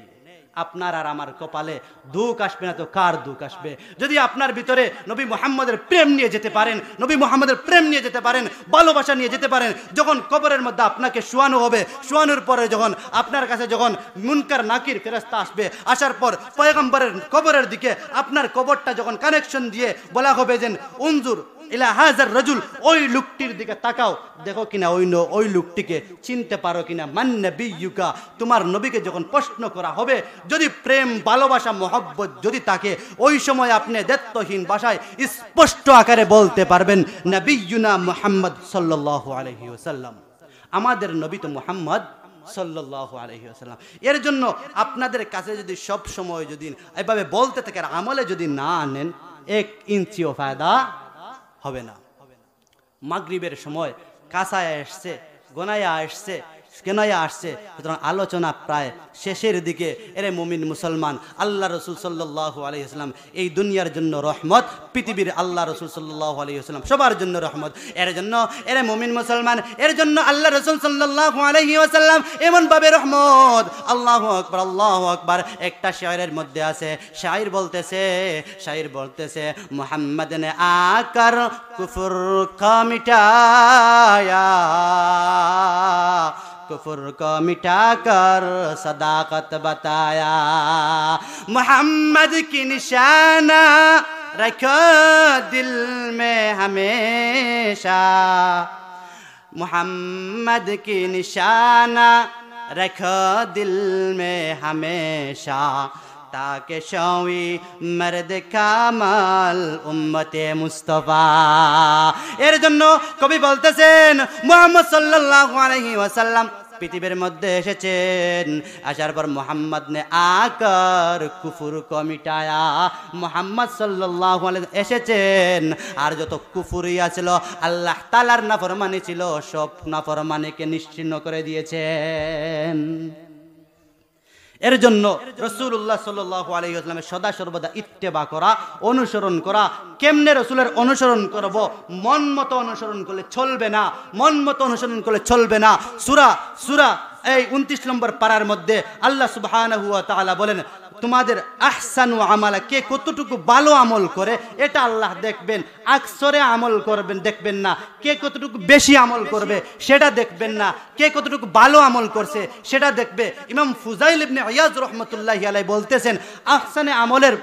আপনার আর আমার কপালে দুঃখ আসবে না তো কার দুঃখ আসবে? যদি আপনার ভিতরে নবী মুহাম্মদের প্রেম নিয়ে যেতে পারেন, নবী মুহাম্মদের প্রেম নিয়ে যেতে পারেন, ভালোবাসা নিয়ে যেতে পারেন, যখন কবরের মধ্যে আপনাকে শোয়ানো হবে, শোয়ানোর পরে যখন আপনার কাছে যখন মুনকার নাকির ফেরেশতা আসবে, আসার পর পয়গম্বরের কবরের দিকে আপনার কবরটা যখন কানেকশন দিয়ে বলা হবে যে উনজুর ইলা হাজার রাজুল, ওই লোকটির দিকে তাকাও, দেখো কিনা ওই লোকটিকে চিনতে পারো কিনা। মান নবিয়্যুকা, তোমার নবীকে যখন প্রশ্ন করা হবে, যদি প্রেম ভালোবাসা মহব্বত যদি থাকে, ওই সময় আপনি দ্ব্যর্থহীন ভাষায় স্পষ্ট আকারে বলতে পারবেন নবিয়্যুনা মুহাম্মদ সাল্লাল্লাহু আলাইহি ওয়াসাল্লাম, আমাদের নবী তো মুহাম্মদ সাল্লাল্লাহু আলাইহি ওয়াসাল্লাম। এর জন্য আপনাদের কাছে যদি সব সময় যদি এভাবে বলতে থাকে আর আমলে যদি না আনেন, 1 ইঞ্চিও ফায়দা হবে না। মাগরিবের সময় কাছায় আসছে, গনায়া আসছে, কেনায়া আসছে, সুতরাং আলোচনা প্রায় শেষের দিকে। এরে মুমিন মুসলমান, আল্লাহ রসুল সাল্লাল্লাহু আলাইহি ওয়াসাল্লাম এই দুনিয়ার জন্য রহমত, পৃথিবীর আল্লাহ রসুল সাল্লাল্লাহু আলাইহি ওয়াসাল্লাম সবার জন্য রহমত। এর জন্য এরে মুমিন মুসলমান, এর জন্য আল্লাহ রসুল সাল্লাল্লাহু আলাইহি ওয়াসাল্লাম এমন ভাবে রহমত। আল্লাহু আকবার, আল্লাহু আকবার। একটা শায়রের মধ্যে আছে, শায়র বলতেছে মুহাম্মদ নে আকার কুফর কা মিটায়া, कुफर को मिटाकर सदाकत बताया, मोहम्मद की निशाना रखो दिल में हमेशा, मोहम्मद की निशाना रखो दिल में हमेशा, ताकि शौवी मर्द कामाल उम्मते मुस्तफा। এর জন্য কবি বলতেছেন মুহাম্মদ সাল্লাল্লাহু আলাইহি ওয়াসাল্লাম পৃথিবীর মধ্যে এসেছেন, আসার পর মোহাম্মদ নে আকার কুফুর কো মিটায়া, মোহাম্মদ সাল্লাল্লাহু আলাইহি এসেছেন আর যত কুফুরি ছিল, আল্লাহ তাআলার নাফরমানি ছিল, সব নাফরমানিকে নিশ্চিহ্ন করে দিয়েছেন। এর জন্য রাসূলুল্লাহ সাল্লাল্লাহু আলাইহি ওয়াসাল্লামের সদা সর্বদা ইত্তেবা করা, অনুসরণ করা। কেমনে রাসূলের অনুসরণ করব? মন মতো অনুসরণ করলে চলবে না, মন মতো অনুসরণ করলে চলবে না। সূরা এই 29 নম্বর পারার মধ্যে আল্লাহ সুবহানাহু ওয়া তাআলা বলেন, তোমাদের আহসানু আমালা, কে কতটুকু ভালো আমল করে এটা আল্লাহ দেখবেন, আকসরে আমল করবেন দেখবেন না, কে কতটুকু বেশি আমল করবে সেটা দেখবেন না, কে কতটুকু ভালো আমল করছে সেটা দেখবে। ইমাম ফুজাইল ইবনে ইয়াজ রাহমাতুল্লাহি আলাইহি বলতেছেন আহসানে আমলের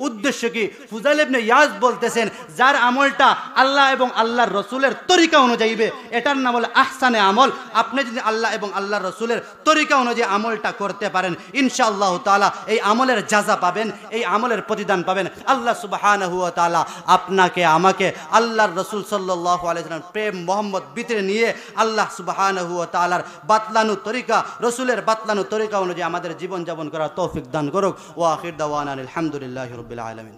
উদ্দেশ্য কি? ফুজাইল ইবনে ইয়াজ বলতেছেন যার আমলটা আল্লাহ এবং আল্লাহর রাসূলের তরিকা অনুযায়ী, এটার নাম হলো আহসানে আমল। আপনি যদি আল্লাহ এবং আল্লাহর রাসূলের তরিকা অনুযায়ী আমলটা করতে পারেন, ইনশাআল্লাহ তাআলা এই আমলের জাযা পাবেন, এই আমলের প্রতিদান পাবেন। আল্লাহ সুবহানাহু ওয়া তাআলা আপনাকে আমাকে আল্লাহর রাসূল সাল্লাল্লাহু আলাইহি ওয়াসাল্লাম প্রেম মোহাম্মদ ভিতরে নিয়ে আল্লাহ সুবহানাহু ওয়া তাআলার বাতলানো তরিকা, রাসূলের বাতলানো তরিকা অনুযায়ী আমাদের জীবন যাপন করার তৌফিক দান করুক। ওয়া আখির দাওয়ানা আলহামদুলিল্লাহি রাব্বিল আলামিন।